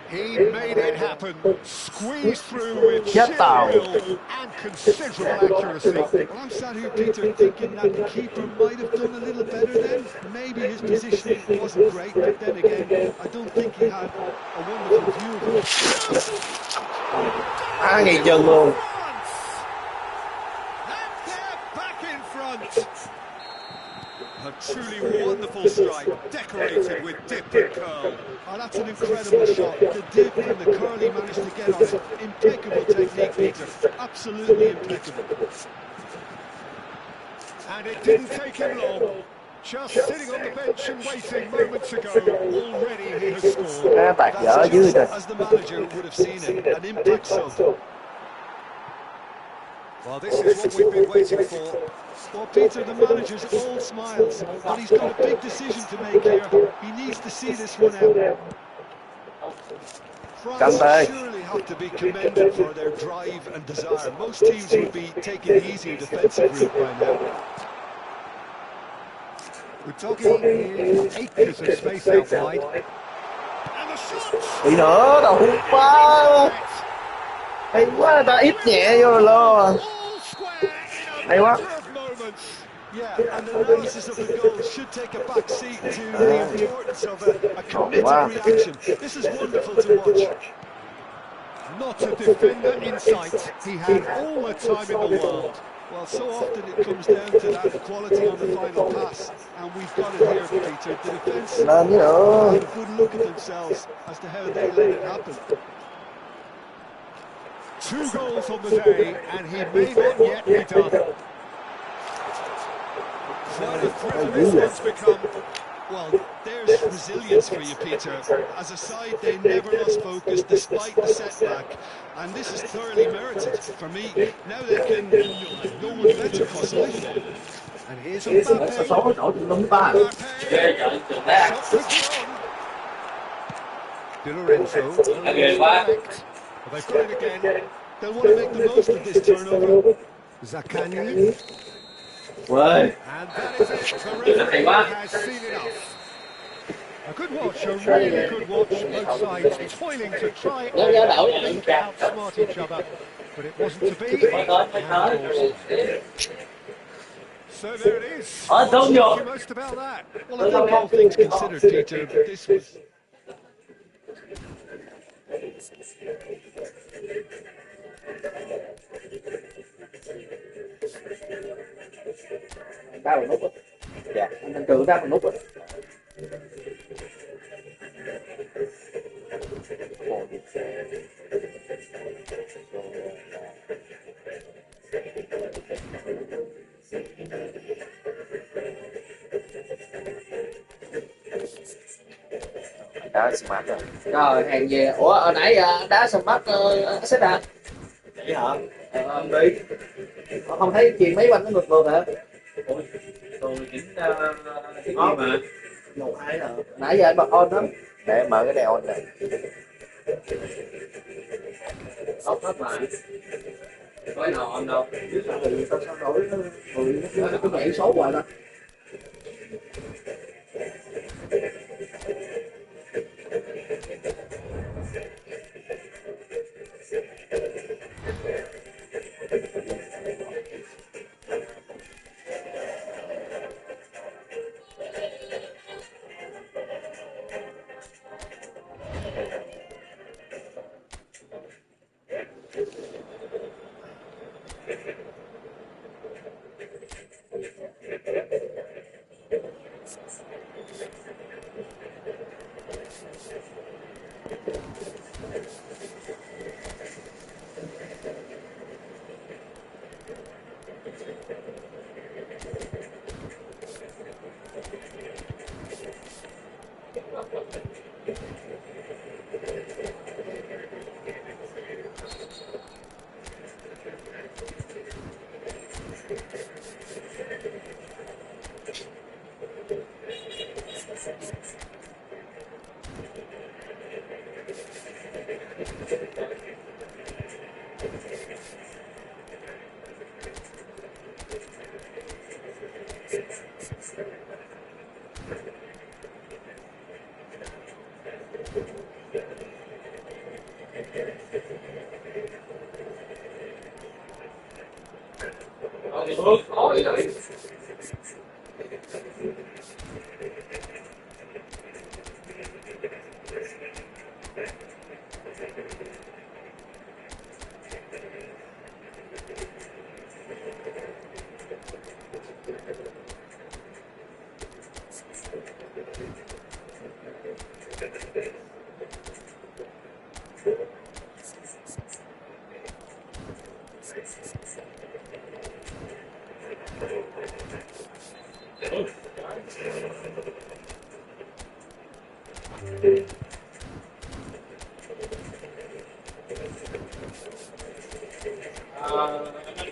He made it happen, squeezed through with sheer will and considerable accuracy. Well, I'm sat here, Peter, thinking that the keeper might have done a little better then. Maybe his positioning wasn't great, but then again, I don't think he had a wonderful view of it. Á ngay chân luôn. And they're back in front. A truly wonderful strike, decorated with dip and curl. Oh, that's an incredible shot. The dip and the curl he managed to get on it. Impeccable technique, Peter. Absolutely impeccable. And it didn't take him long. Just sitting on the bench and waiting moments ago, already he has scored. Á tạt dở dưới rồi. As the manager would have seen it, an impact sub. Well, this is what we've been waiting for. Well, Peter, the manager's all smiles, but he's got a big decision to make here. He needs to see this one out. France surely have to be commended for their drive and desire. Most teams would be taking the easier defensive route by now. We're talking acres of space out wide. And the shot! Đi nữa, đầu quá. Hay quá, ta ít nhẹ vô rồi lo. All square in a Hay quá. matter of moments. Yeah, and the analysis of the goal should take a back seat to the importance of a committed reaction. This is wonderful to watch. Not a defender in sight. He had all the time in the world. Well, so often it comes down to that quality on the final pass, and we've got it here, Peter. The defence Lên chứ nữa. have a good look at themselves as to how they let it happen. 2 goals on the day, and he may not yet be done. Quite a thrill this one's become. Well, there's resilience for you, Peter. As a side, they never lost focus despite the setback, and this is thoroughly merited for me. Now they can no one better possibly. And here's Mbappe. Mbappe. Di Lorenzo. Correct. Well, they've got it again. They'll want to make the most of this turnover. Zaccagni. Ơi, And that is it. The referee has seen enough. A good watch, a really good watch. Both sides toiling to try and outsmart each other. But it wasn't to be. So there it is. What do you think most about that? Well, I think all things considered, Peter, this was... ta bằng nút á. Dạ, anh Thanh Trường ta bằng nút á. Đá smart rồi. Rồi, hàng về. Ủa, hồi nãy đá smart xếp hả? Vậy hả? Đi. Không thấy chuyền mấy banh nó ngược ngược hả? tôi chính cái gì mà 1-2 hả? Nãy giờ anh bật on đó. Để em mở cái đèo on này. ốc hết lại có cái nào on đâu Sao đổi nó cứ nhảy số hoài ta. nổi rồi.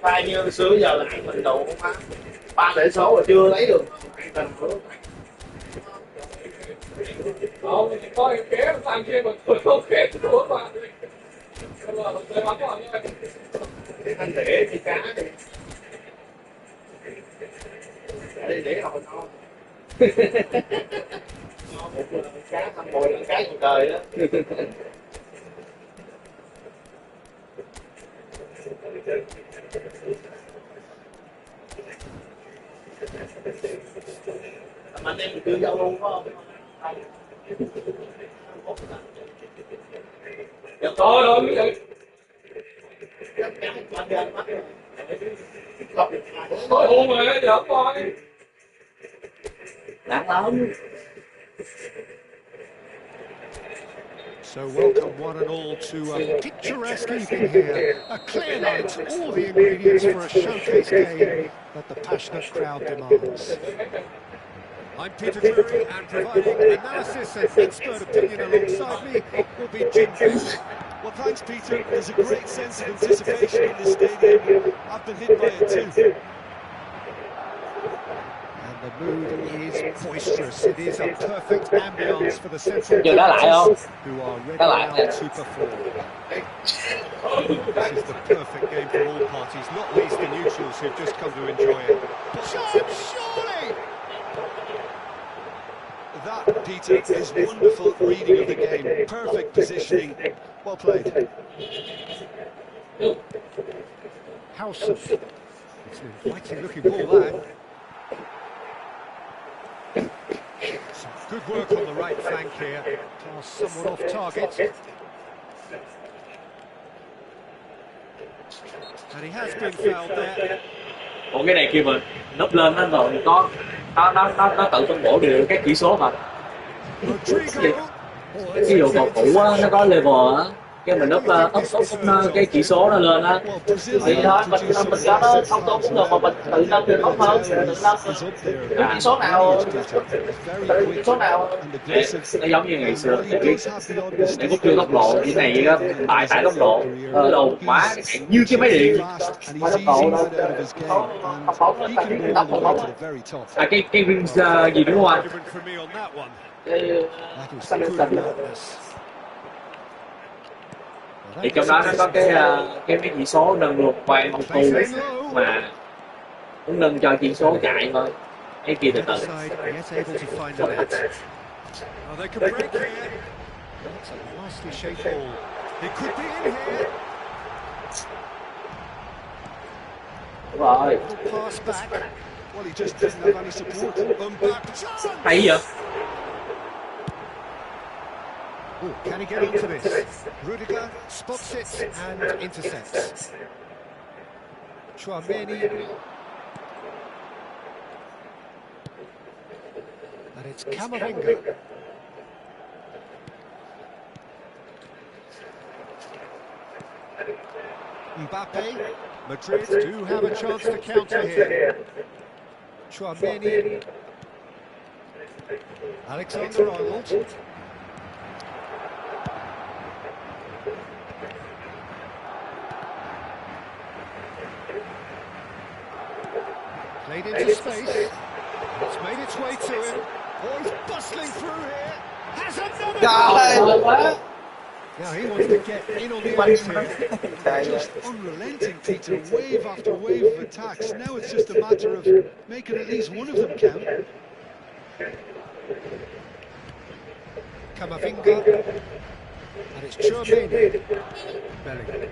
Bao nhiêu xưa giờ là ăn mình đủ má 3 tỷ số mà chưa lấy được cần nữa. Không, thì coi kế thằng kia mà tôi không kế nữa mà. Tôi bắn vào nha. Anh để thì cá đi. Để hồi non. Một cá thăm bồi là cá trên trời đó. Anh em chưa giao luôn phải không? Thôi rồi mới được. Thôi hôn rồi, giỡn coi. Nặng lắm. So welcome one and all to a picturesque evening here. A clear night, all the ingredients for a showcase game that the passionate crowd demands. I'm Peter Drury, and providing analysis and expert opinion alongside me will be Jim Best. Well, thanks, Peter. There's a great sense of anticipation in this stadium. I've been hit by it too. And the mood is boisterous. It is a perfect ambience for the central Giờ đá lại không? who are ready Đá lại. now to perform. This is the perfect game for all parties, not least the neutrals who've just come to enjoy it. Cham, surely! That, Peter, is wonderful reading of the game. Perfect positioning. Well played. Howson. It's an inviting looking ball there. Some good work on the right flank here. Pass somewhat off target. And he has been fouled there. Ủa cái này kia mà nấp lên nó rồi có nó tự phân bổ được các chỉ số mà. Rodrigo. Ví dụ cầu thủ á, nó có level á, cái mình up cái chỉ số nó lên á, thì thôi mình cho nó không tốt cũng được mà mình tự nâng thì tốt hơn, tự nâng cái chỉ số nào nó giống như ngày xưa để bút chưa tốc độ như này á, tại tốc độ đầu quá như cái máy điện quá tốc độ đâu không tốc cái viên gì đúng không anh? Thì trong đó nó có cái mấy chỉ số nâng luật quay một tu mà muốn nâng cho chỉ số chạy thôi, cái kia từ từ. Đúng rồi. Hay vậy? Oh, can he get onto this? Rudiger spots it and intercepts. Cham. And it's Cham. Mbappe. Madrid do have a chance to counter here. Cham. Alexander-Arnold. Played into space. It's made its way to him. Oh, he's bustling through here. Has another. Now he wants to get in on the ice here. Just unrelenting, Peter. Wave after wave of attacks. Now it's just a matter of making at least one of them count. Camavinga. And it's Cham. Bellingham.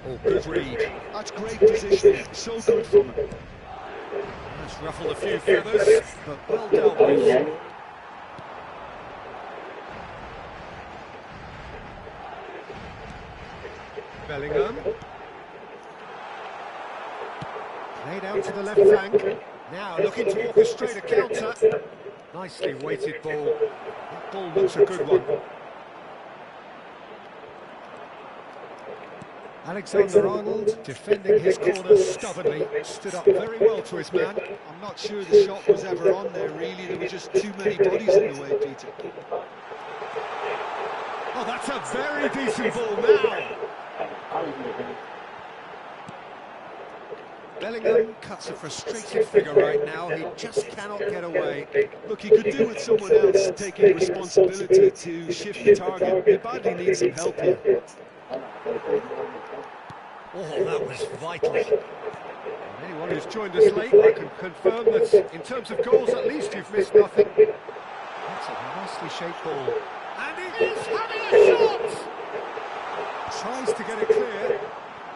Oh, good read. That's great positioning. So good from him. That's ruffled a few feathers, but well dealt with. Bellingham. Played out to the left flank. Now looking to orchestrate a counter. Nicely weighted ball. That ball looks a good one. Alexander-Arnold defending his corner stubbornly, stood up very well to his man. I'm not sure the shot was ever on there, really. There were just too many bodies in the way, Peter. Oh, that's a very decent ball now. Bellingham cuts a frustrated figure right now. He just cannot get away. Look, he could do with someone else taking responsibility to shift the target. He badly needs some help here. Oh, that was vital. Anyone who's joined us late, I can confirm that in terms of goals, at least you've missed nothing. That's a nicely shaped ball. And he is having a shot! Tries to get it clear.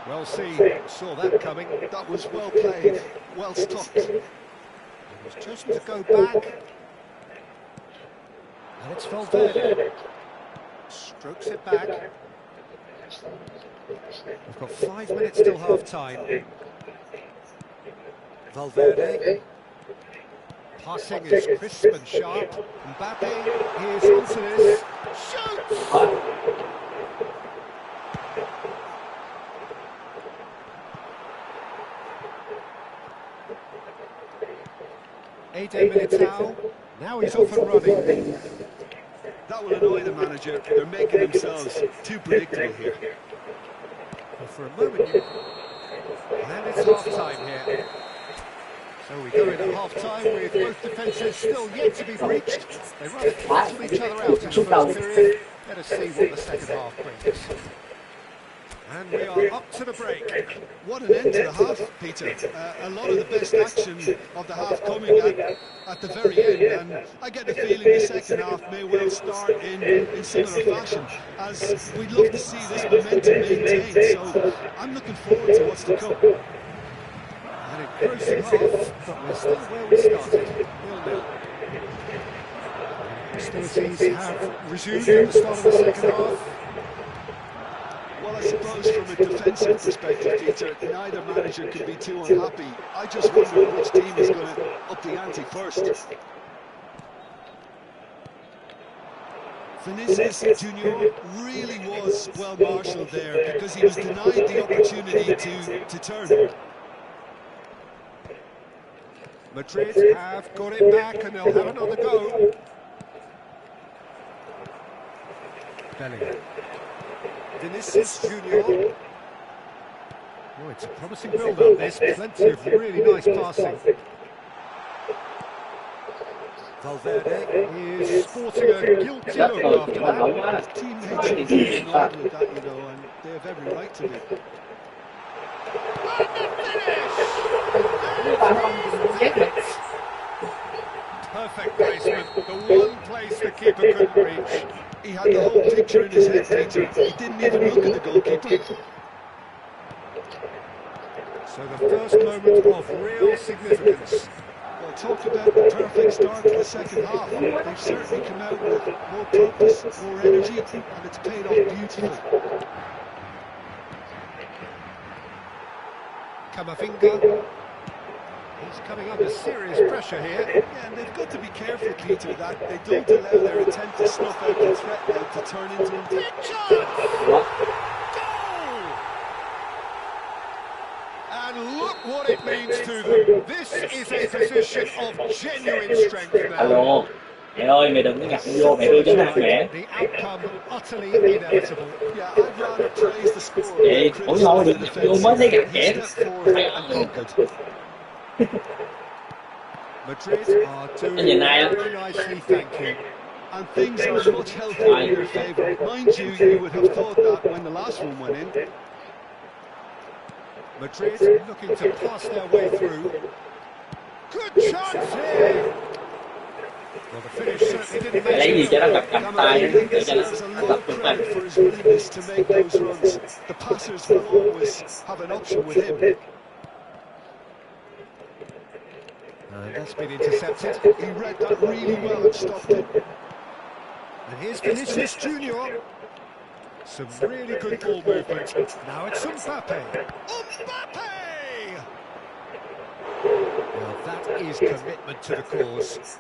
Well seen, saw that coming. That was well played, well stopped. He was chosen to go back. And it's Valverde. Strokes it back. We've got 5 minutes till half-time. Valverde. Passing is crisp and sharp. Mbappe is onto this. Shoots! 18 minutes now he's off and running. That will annoy the manager. They're making themselves too predictable here. Well, for a moment, and it's half-time here. So we go in at half-time with both defences still yet to be breached. They run cancel each other out in the first period. Let us see what the second half brings. And we are up to the break. What an end to the half, Peter. A lot of the best action of the half coming at the very end, and I get the feeling the second half may well start in similar fashion, as we'd love to see this momentum maintained, so I'm looking forward to what's to come. And engrossing half, but we're still where we started, 0-0. Hostilities have resumed at the start of the second half. Well, I suppose from a defensive perspective, Peter, neither manager can be too unhappy. I just wonder which team is going to up the ante first. Vinicius Junior really was well marshalled there because he was denied the opportunity to turn. Madrid have got it back and they'll have another go. Bellingham. Vinicius Junior. Oh, it's a promising build-up, this. Plenty of really nice passing. Valverde is sporting a guilty look after that. His teammates are getting on with that, you know, and they have every right to be. Perfect placement, the one place the keeper couldn't reach. He had the whole picture in his head, Peter. He didn't even look at the goalkeeper. So the first moment of real significance. Well, talk about the perfect start to the second half. They've certainly come out with more purpose, more energy, and it's paid off beautifully. Camavinga. He's coming under serious pressure here. Yeah, and they've got to be careful, Peter, that they don't allow their attempt to snuff out the threat now to turn into a big Goal! And look what it means to them. This is a position of genuine strength now. Alo, mẹ ơi, mày đừng có nhập vô, mẹ đưa cho thằng mẹ. The outcome utterly inevitable. Yeah, I'd rather praise the score. Chị, ủa thôi, đừng nhập vô mới thấy gặp kẻ. Madrid are doing very nicely, thank you. And things are much healthier in your favour. Mind you, you would have thought that when the last one went in. Madrid looking to pass their way through. Good chance here! Well, the finish certainly didn't make Lấy gì cho nó gặp cầm tay, để cho nó There's a tập lot of trung credit lên. for his willingness to make those runs. The passers will always have an option with him. And that's been intercepted. He read that really well and stopped it. And here's Vinicius Junior. Some really good ball movement. Now it's Mbappe. Mbappe! Well, that is commitment to the cause.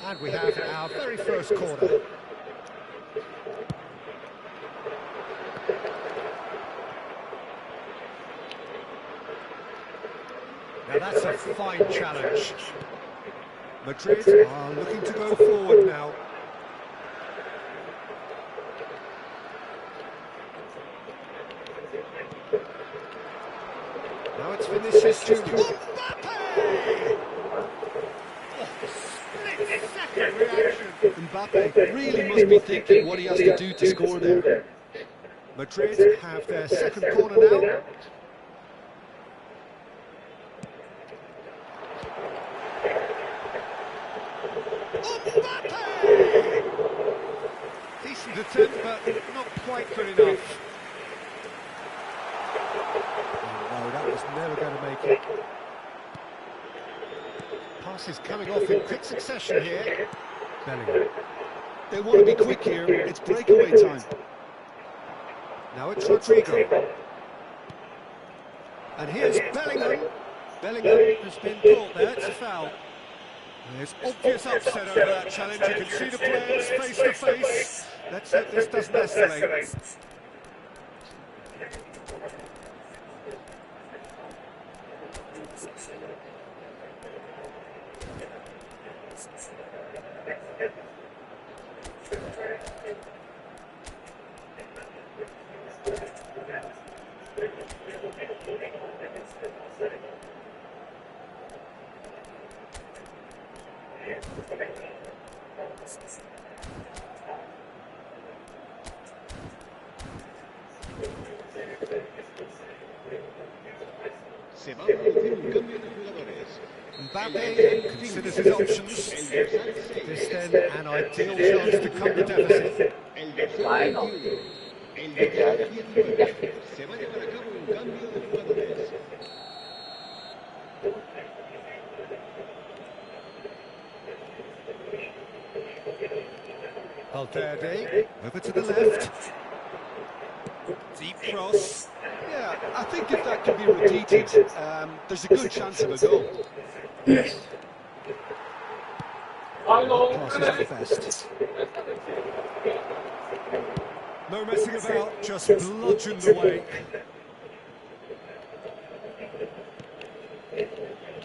And we have our very first corner. Now that's a fine challenge. Madrid are looking to go forward now. Now it's Vinicius Junior. Mbappe! Split-second reaction. Mbappe really must be thinking what he has to do to score there. Madrid have their second corner now. Mbappe! Decent attempt, but not quite good enough. Oh, no, that was never going to make it. Passes coming off in quick succession here. Bellingham. They want to be quick here. It's breakaway time. Now it's Rodrigo. And here's Bellingham. Bellingham has been caught there, it's a foul. There's obvious upset over that challenge. You can see the players face to face. Let's hope this doesn't escalate. Se va a producir un cambio de jugadores. Mbappe considers his options. This then an ideal chance to cut the deficit. El dorsal 21. El dorsal 19. Se va a llevar a cabo un cambio de jugadores. Valverde over to the left. Deep cross. Yeah, I think if that can be repeated, there's a good chance of a goal. Passes at best. No messing about, just bludgeoned away.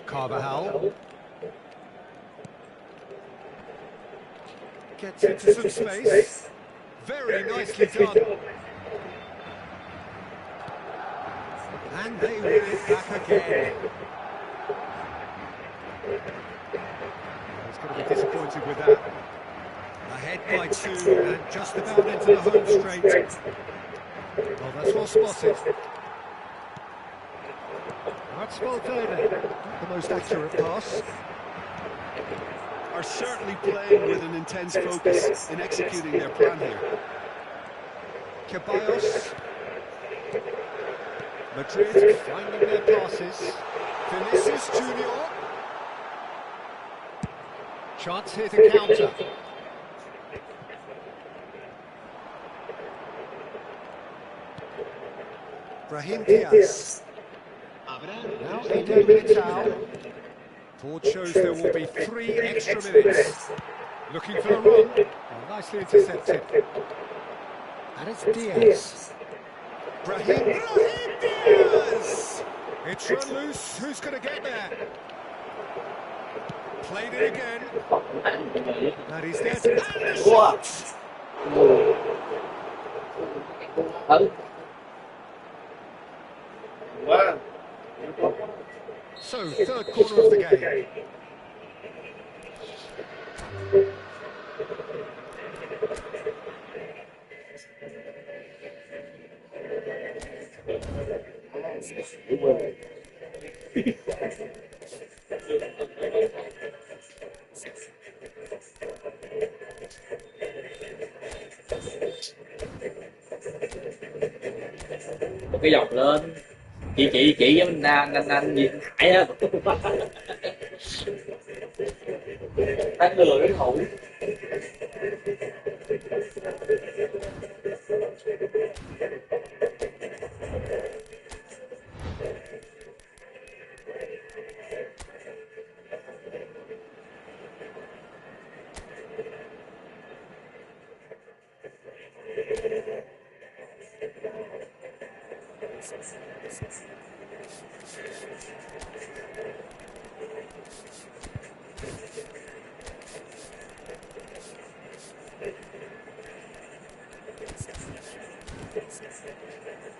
Carvajal gets into some space. Very nicely done. And they win it back again. He's going to be disappointed with that. Ahead by 2 and just about into the home straight. Well, that's well spotted. That's Valverde. Not the most accurate pass. Are certainly playing with an intense focus in executing their plan here. Ceballos. Madrid finding their passes. Vinicius Junior. Chance here to counter. Brahim Diaz. Now Eder Militao. Board shows there will be 3 extra minutes. Looking for a run. Oh, nicely intercepted. And it's Diaz. Brahim Diaz! It's run loose. Who's going to get there? Played it again. And he's there to and the shot! So, third corner of the game. Một cái dọc lên, chỉ với mình anh nhìn hại á. Đánh lừa đối thủ.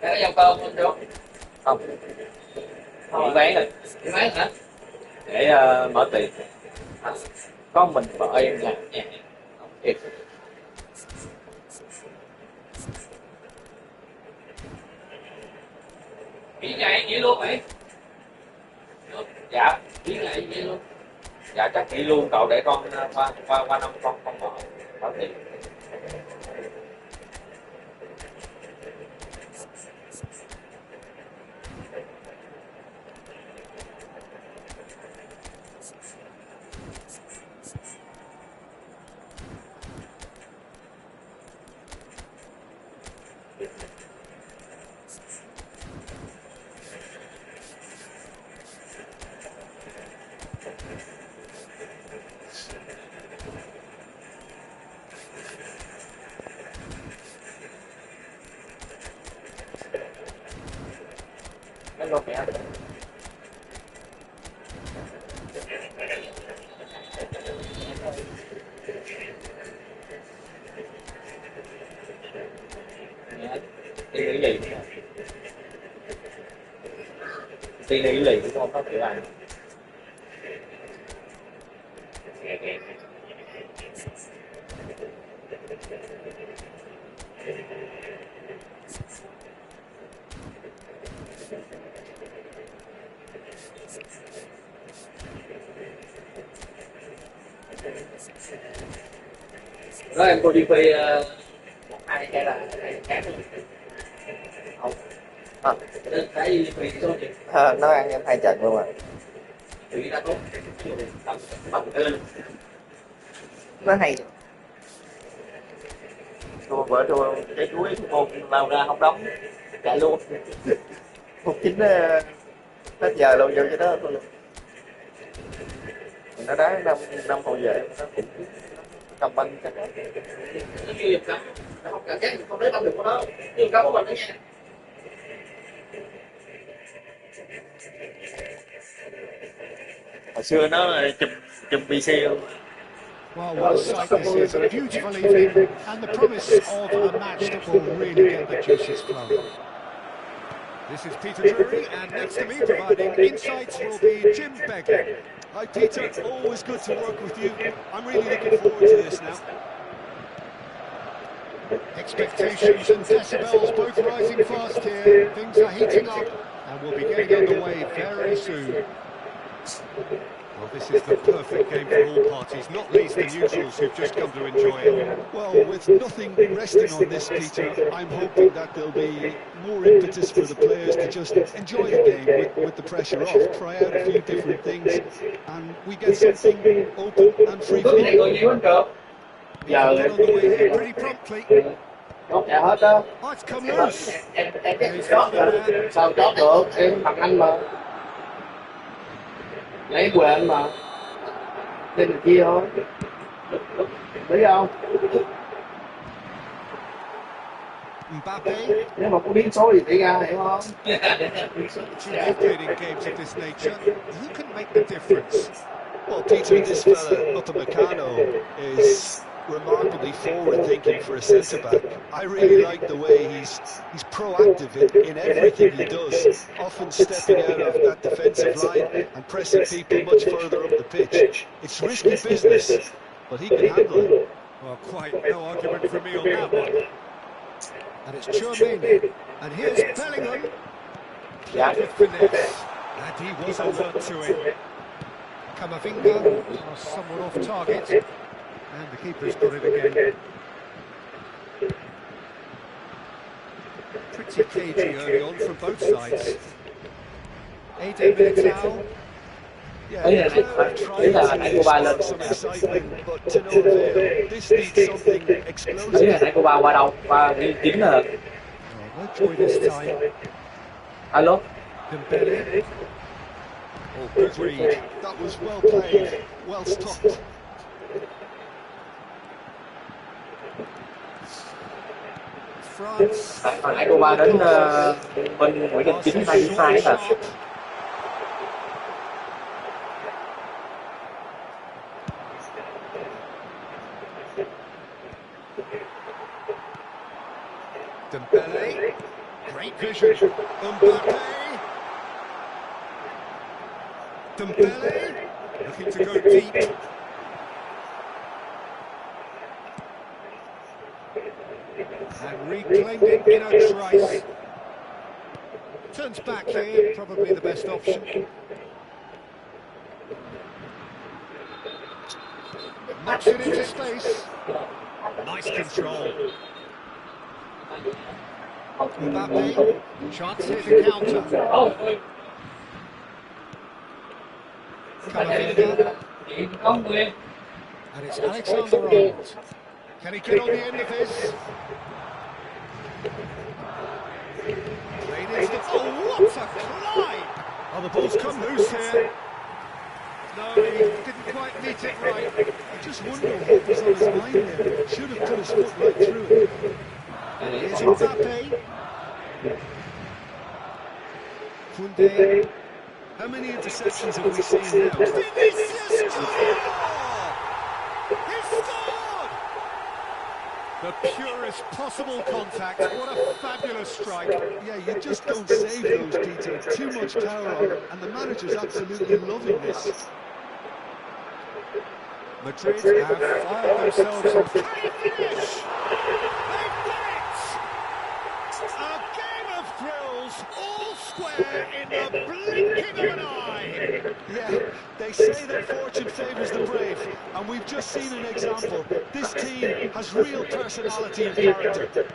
Cái dòng cơm không được. Không. Không bán rồi. Đi bán hả? Để mở tiệm. À, có mình vợ em làm nha. Không kịp. Kỹ ngày vậy luôn mày. Dạ, kỹ ngày vậy luôn. Dạ chắc kỹ luôn cậu để con qua năm con mở tiệm. Nó luôn mẹ. Đi cái gì? Đi cái gì cũng không có kiểu ăn. Đó em cô đi thuê một hai hay là hai khác không? Cái đi thuê số gì? Nó ăn em 2 trận luôn à. Thủy đã tốt. Bằng ơn. Nó hay. Thua vợ thua cái cuối một vào ra không đóng chạy luôn. 1-9 hết giờ luôn vô cho đó thôi. Nó đá năm hậu vệ nó cũng cầm banh chắc đó. Nó chưa dùm cắm, nó không cảm giác không lấy banh được của nó, dùm cắm của mình đó nha. Hồi xưa nó chùm PC luôn. Well, what a sight this is. A beautiful evening and the promise of a match that will really get the juices flowing. This is Peter Drury, and next to me providing insights will be Jim Begley. Hi Peter, always good to work with you. I'm really looking forward to this now. Expectations and decibels both rising fast here. Things are heating up and we'll be getting underway very soon. Well, this is the perfect game for all parties, not least the neutrals who've just come to enjoy it. Well, with nothing resting on this, Peter, I'm hoping that there'll be more impetus for the players to just enjoy the game with the pressure off, try out a few different things, and we get something open and free flowing. Get on the way here pretty promptly. Hết đó. Oh, it's come loose. Em chót rồi. Sao chót được? Em thằng anh mà. Lấy quê anh mà. Lên được kia thôi. Biết không? Mbappe. Nếu mà có biến số thì xảy ra, hiểu không? In games of this nature, who can make the difference? Well, Peter, this fella, Upamecano, is remarkably forward-thinking for a centre-back. I really like the way he's proactive in everything he does, often stepping out of that defensive line and pressing people much further up the pitch. It's risky business, but he can handle it. Well, quite no argument from me on that one. And it's Cham, and here's Bellingham. Played with finesse, and he was alert to it. Camavinga was somewhat off target, and the keeper's got it again. Pretty cagey early on from both sides. Eden Militao. Yeah, the crowd have tried to spark some excitement, but to no avail. This needs something Đấy explosive. là nãy cô ba qua đâu? Qua ghi chính là Oh, no joy this time. alo. Dembele. Oh, good read. That was well played, well stopped. France. Hồi nãy cô ba đến bên Nguyễn Đình Chính 2 hả? Dembele, great vision. Mbappe. Dembele, looking to go deep. And reclaimed it in a trice. Turns back here, probably the best option. Knocks it into space. Nice control. Mbappe, chance here to counter. Camavinga. And it's Alexander-Arnold. Can he get on the end of this? Played into the... Oh, what a climb! Oh, the ball's come loose here. No, he didn't quite meet it right. I just wonder what was on his mind there. Should have put his foot right through it. And here's Mbappe. Koundé. How many interceptions have we seen now? Vinicius Junior! He scored! The purest possible contact. What a fabulous strike. Yeah, you just don't save those, Peter. Too much power on them, and the manager's absolutely loving this. Madrid have fired themselves on. Can he finish? They've done it! A game of thrills, all square in the blinking of an eye. Yeah, they say that fortune favours the brave, and we've just seen an example. This team has real personality and character.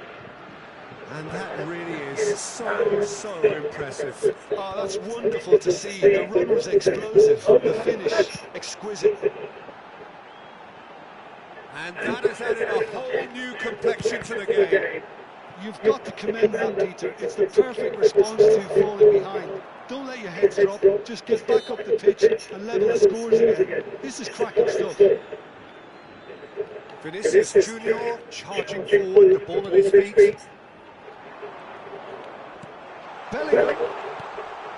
And that really is so impressive. Oh, that's wonderful to see. The run was explosive, the finish exquisite. And that has added a whole new complexion to the game. You've got to commend that, Peter. It's the perfect response to falling behind. Don't let your heads drop, just get back up the pitch and level the scores again. This is cracking stuff. Vinicius Junior charging forward, the ball at his feet. Bellingham.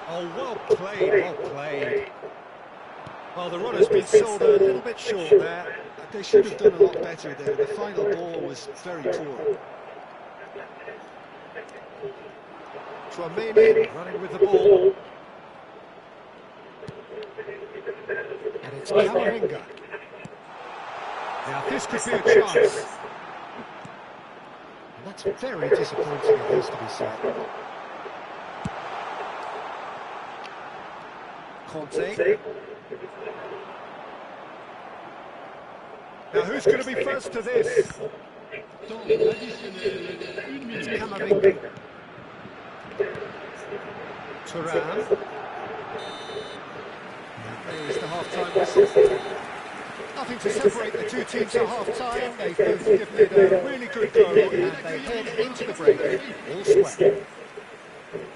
Oh, well played, well played. Well, the run has been sold a little bit short there. They should have done a lot better there. The final ball was very poor. Cham running with the ball. And it's Camavinga. Now this could be a chance. And that's very disappointing, it has to be said. Conte. Now who's going to be first to this? It's Camavinga. Cham. There's the half-time whistle. Nothing to separate the two teams at half-time. They've both given it a really good go, and they head into the break all square.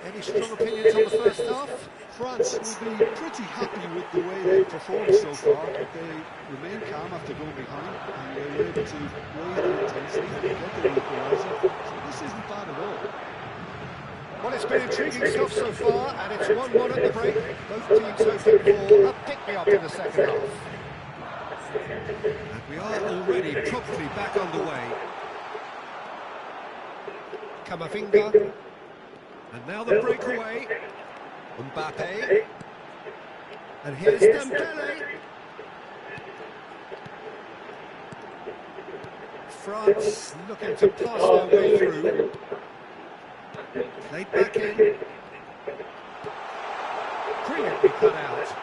Any strong opinions on the first half? France will be pretty happy with the way they've performed so far. They remain calm after going behind, and they were able to raise the intensity and get the equaliser. So this isn't bad at all. Well, it's been intriguing stuff so far, and it's 1-1 at the break. Both teams hoping for a pick-me-up in the second half. And we are already properly back underway. Camavinga. And now the breakaway. Mbappe. And here's Dembele. France looking to pass their way through. Played back in. Brilliantly cut out.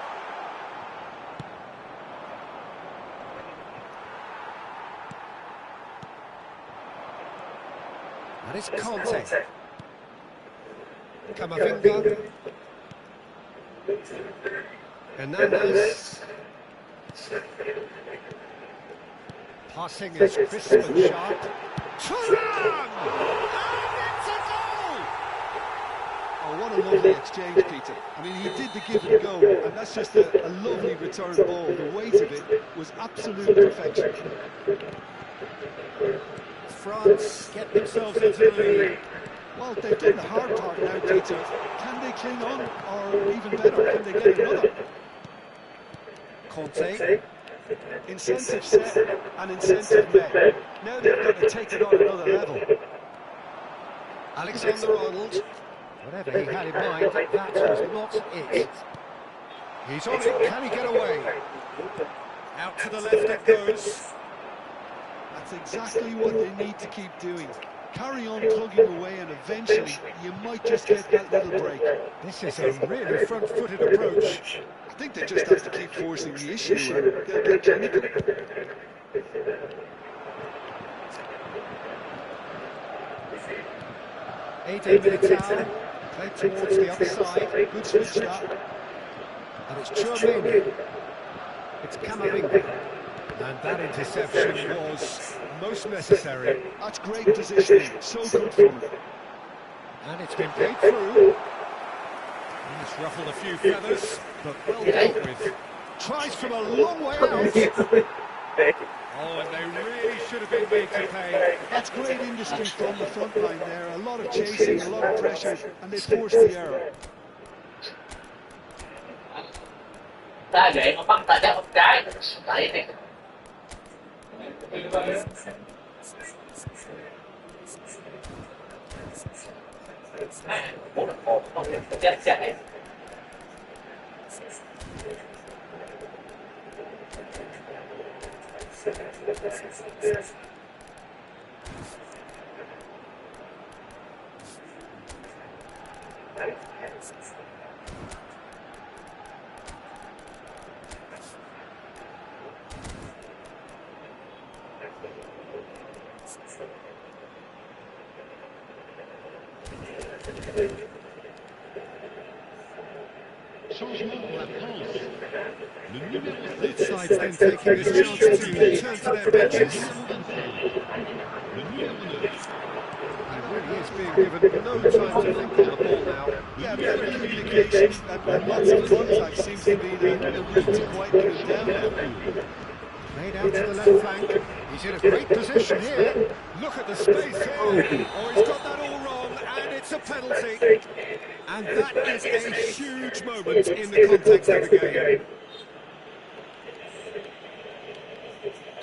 And it's Conte. Camavinga. Hernandez. Passing is crisp and sharp. Cham! And it's a goal! Oh, what a lovely exchange, Peter. I mean, he did the give and go, and that's just a lovely return ball. The weight of it was absolute perfection. France get themselves into the lead. Well, they've done the hard part now, Peter. Can they cling on, or even better, can they get another? Conte. Incentive set and incentive met. Now they've got to take it on another level. Alexander-Arnold. Whatever he had in mind, that was not it. He's on it, can he get away? Out to the left it goes. That's exactly what they need to keep doing. Carry on plugging away, and eventually you might just get that little break. This is a really front-footed approach. I think they just have to keep forcing the issue and they'll get clinical. 18 Militao, played towards the other side. Good switch that. And it's Cham. It's Camavinga. And that interception was most necessary. That's great positioning, so good from him. And it's been played through. He's ruffled a few feathers, but well dealt with. Tries from a long way out. Oh, and they really should have been made to pay. That's great industry from the front line there. A lot of chasing, a lot of pressure, and they forced the error. Ta vậy mà bắt ta chắc không trái. Tại này. Muốn được một không chết chạy. Changement pour la France. Le numéro Both 7. sides then taking this chance to turn to their benches. Le numéro 9. And it really is being given no time to think on the ball now. Yeah, better communication and lots of contact seems to be the route to quieting him down now. Played out to the left flank. He's in a great position here. Look at the space here. Oh, he's got that all wrong, and it's a penalty. And that is a huge moment in the context of the game.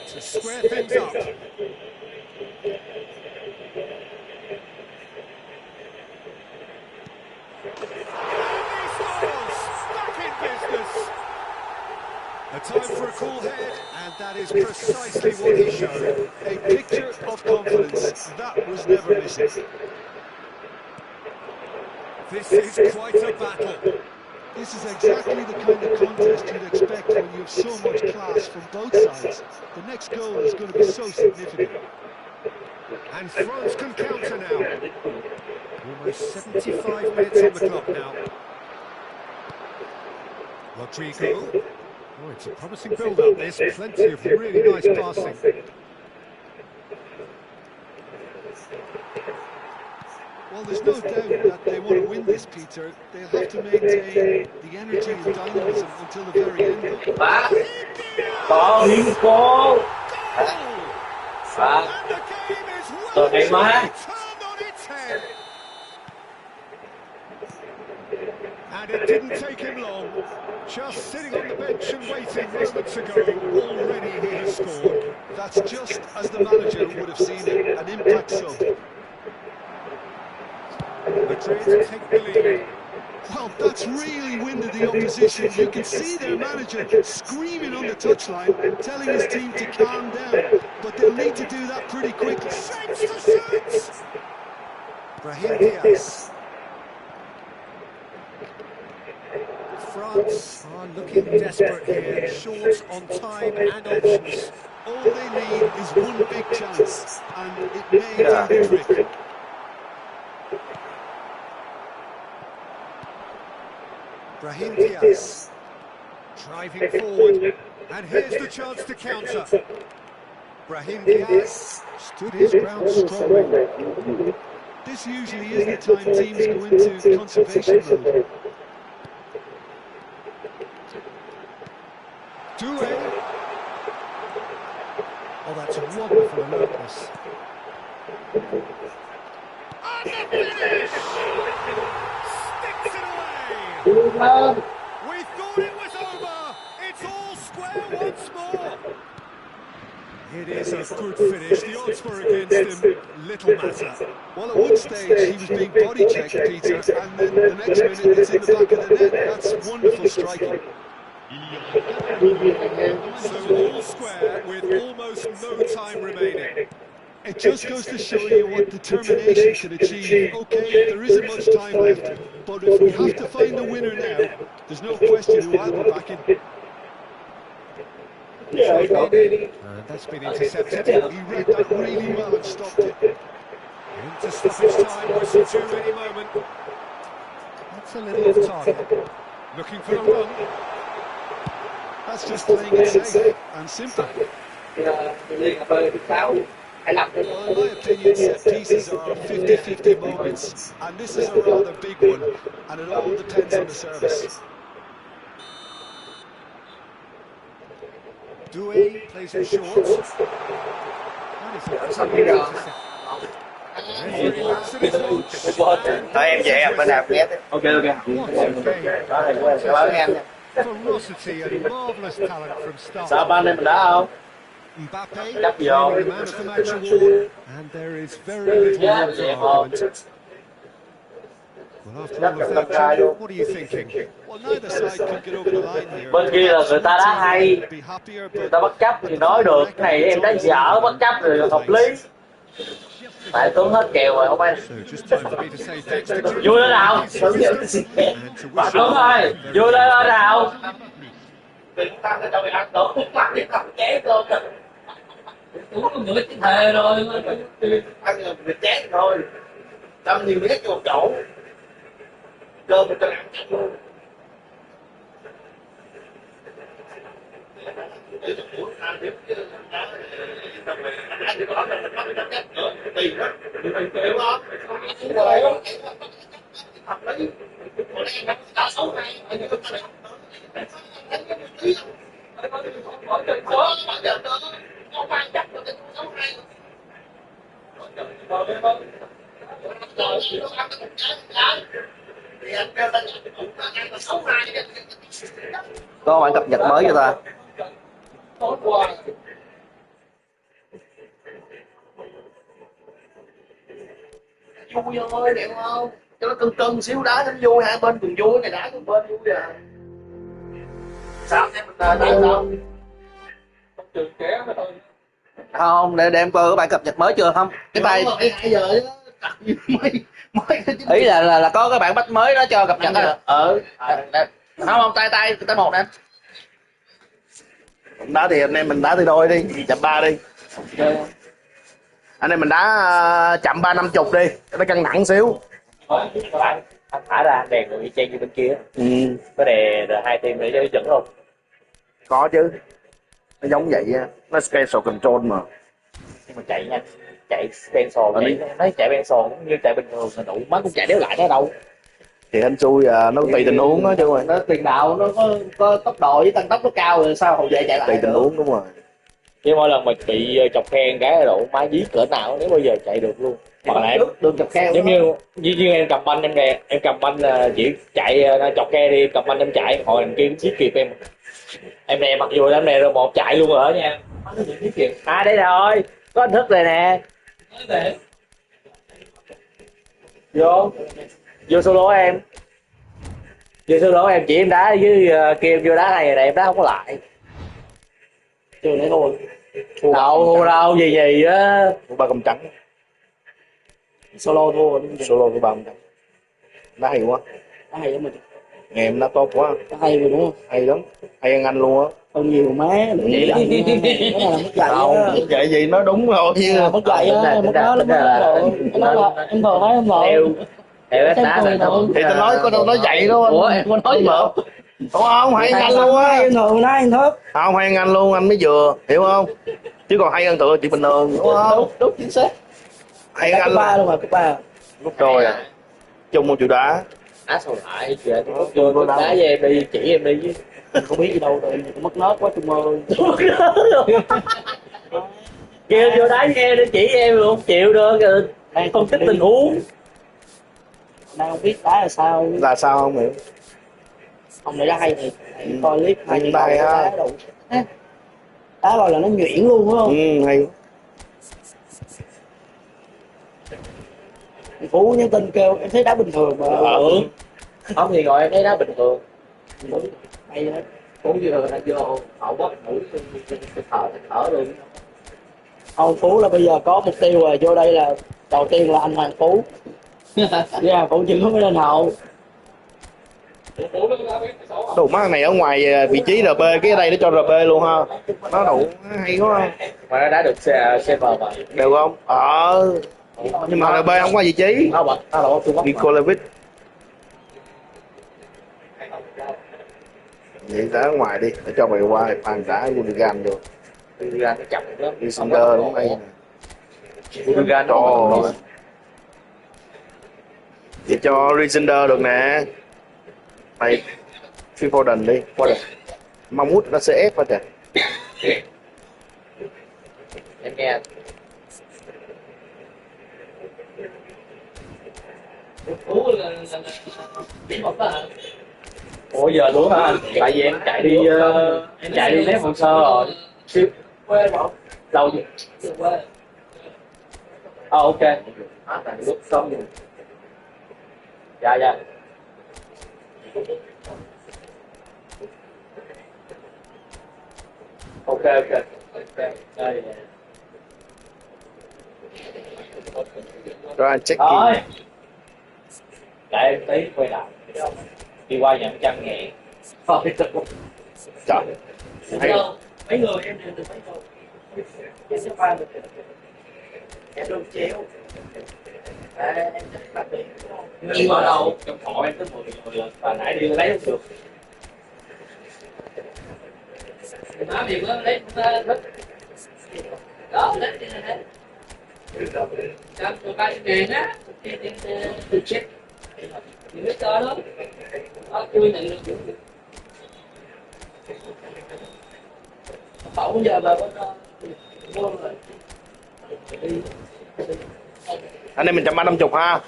To square things up. A time for a cool head, and that is precisely what he showed. A picture of confidence that was never missing. This is quite a battle. This is exactly the kind of contest you'd expect when you have so much class from both sides. The next goal is going to be so significant. And France can counter now. Almost 75 minutes on the clock now. Rodrigo. Oh, it's a promising build-up, this. Plenty of really nice passing. Well, there's no doubt that they want to win this, Peter. They'll have to maintain the energy and dynamism until the very end. Phá. Có liên cô. Phá. Rồi hay quá. And it didn't take him long. Just sitting on the bench and waiting moments ago, already he has scored. That's just as the manager would have seen it, an impact sub. Madrid take the lead. Well, that's really winded the opposition. You can see their manager screaming on the touchline, telling his team to calm down. But they'll need to do that pretty quickly. Shapes to shoot! Brahim Diaz. France are looking desperate here, short on time and options. All they need is one big chance, and it may do the trick. Brahim Diaz driving forward, and here's the chance to counter. Brahim Diaz stood his ground strongly. This usually is the time teams go into conservation mode. Doué. Oh, that's a wonderful alertness. And the finish! Sticks it away! We thought it was over! It's all square once more! It is a good finish. The odds were against him. Little matter. Well, at one stage he was being body checked, Peter, and then the next minute it's in the back of the net. That's wonderful striking. So all square with almost no time remaining. It just goes to show you what determination can achieve. Okay, there isn't much time left, but if we have to find the winner now, there's no question who I'll be backing. That's been intercepted. He read that really well and stopped it. Into stoppage time, whistle due any moment. That's a little off target. Looking for a run. That's just playing it safe and simple. Well, In my opinion, set pieces are 50-50 moments, and this is a rather big one, and it all depends on the service. Doué plays it short. Thôi em về em bên nào ghé. ok ok. Cảm ơn em. Ferocity and marvellous talent from start. Sao ban em đá không? Mbappe, Đắp vô. the man of the match award, and there is very little room for argument. Well, after all of that, Cham, what are you thinking? Well, neither side could get over the line here. Bên kia là người ta đá hay, Be happier, người but ta bất chấp thì nói được. Cái này em đá dở bất chấp rồi hợp lý. Tại Tuấn hết kèo rồi không anh. So just time for me to say thanks to Cham. Vui lên nào. Đúng rồi, vui lên nào. Uống nửa cái thề rồi. Ăn là mình chén thôi. Đâm nhiều nhét vô chỗ. Cơm mình cho ăn luôn. Có bản cập nhật mới cho ta. Vui thôi, đẹp không? Cho nó cân cân xíu đá cho nó vui, hai bên cùng vui, này đá cùng bên vui à. Sao em mình đá không? Trường kéo mà thôi. Không, để em coi có bản cập nhật mới chưa không? Cái bài 2 giờ đó. Ý là có cái bản bắt mới đó cho cập nhật á. Không không, tay một nè. Đá thì anh em mình đá thì đôi đi, chậm 3 đi. Anh em mình đá chậm 3-50 đi, cho nó căng nặng xíu. Anh thả ra đèn rồi y chang như bên kia. Có đè hai team để cho chuẩn không? Có chứ. Nó giống vậy á, nó special control mà. Nhưng mà chạy nhanh, chạy pencil chạy, nói chạy pencil cũng như chạy bình thường là đủ, má cũng chạy đéo lại nó đâu. Thì anh xui nó tùy tình huống đó chứ rồi. Nó tiền đạo nó có tốc độ với tăng tốc nó cao rồi sao hậu vệ chạy lại. Tùy tình huống đúng rồi. Chứ mỗi lần mà bị chọc khen cái độ má dí cỡ nào nếu bao giờ chạy được luôn. Hoặc là em đường chọc khe giống như em cầm banh em nè, em cầm banh là chỉ chạy chọc khe đi, cầm banh em chạy, hồi đằng kia nó giết kịp em. Em nè mặc dù em nè rồi một chạy luôn rồi đó nha. Nó giết kịp. À đây rồi, có hình thức rồi nè. Vô solo em. Vô solo em chỉ em đá với kia em vô đá này rồi em đá không có lại. Chưa để thôi. Đâu gì á. 3 công trắng. Solo thua. Solo của 3 công trắng. Đá hay quá. Đá hay lắm mình. Nghe em đá tốt quá. Đá hay rồi đúng không? Hay lắm. Hay hơn anh luôn á. Không nhiều má. Vậy đó. Cái này là mất dạy. Không, mất dạy gì nói đúng thôi. Mất dạy á, mất đó lắm rồi. Em vừa thấy em vừa. Theo cái đá này đâu. Thì tao nói có đâu nói vậy đâu. Ủa em có nói mà đúng không, hay anh luôn á. người nói anh thớt. Không, hay anh luôn, anh mới vừa, hiểu không? Chứ còn hay hơn tụi chị bình thường, đúng không? Đúng chính xác. Hay Cấp anh 3 luôn rồi, cấp 3. gấp đôi à. Chung một triệu đá. Á sao lại kìa, tôi có đá với em đi, chỉ em đi chứ. Không biết gì đâu rồi, mất nớt quá Trung ơi. Kêu vô đá với em để chỉ em luôn, không chịu được rồi. Phân tích tình huống. Đang không biết đá là sao. Là sao không hiểu? Ông này đá hay thiệt. Coi clip hay Hay đá ha. Đá vào là nó nhuyễn luôn đúng không? Hay. Phú nhắn tin kêu em thấy đá bình thường mà. Không thì gọi em thấy đá bình thường. Hay đó. Phú vừa là vô hậu bóp mũi thở luôn. Ông Phú là bây giờ có mục tiêu rồi, vô đây là đầu tiên là anh Hoàng Phú. Phú chưa mới lên hậu. Đồ má này ở ngoài vị trí RB, cái đây nó cho RB luôn ha. Nó đủ hay quá. Mà nó đã được CM mà. Được không? Nhưng mà RB không qua vị trí. Nó bật, nó là tôi bắt. Nikolaevich. Vậy đá ở ngoài đi, để cho mày qua bàn đá Gundogan được. Gundogan nó chậm lắm. Lysander đúng đây nè. Gundogan nó thì cho Lysander được nè. Mày Phil Foden đi. Foden. Mong nó sẽ ép quá trời. Em nghe. Ủa giờ luôn hả? Tại vì em chạy đi nép hồ sơ rồi. Lâu gì? Ok. Lúc xong rồi. Dạ. Ok. Đây. Rồi anh check Rồi. in. Để em tí quay lại. Đi qua nhận 100.000. Trời. Mấy người em đều được mấy người. Em sẽ qua được. Em được chéo. Em thích đặc biệt. Nhiều ở đâu? Trong thọ em tới 10 người lần. Và nãy đi lấy không được. Má việc đó lấy đó lấy tiền này cho ba tiền á tiền chết tiền biết cho đó nó chui này được Không giờ mà có Anh em mình 150 ha.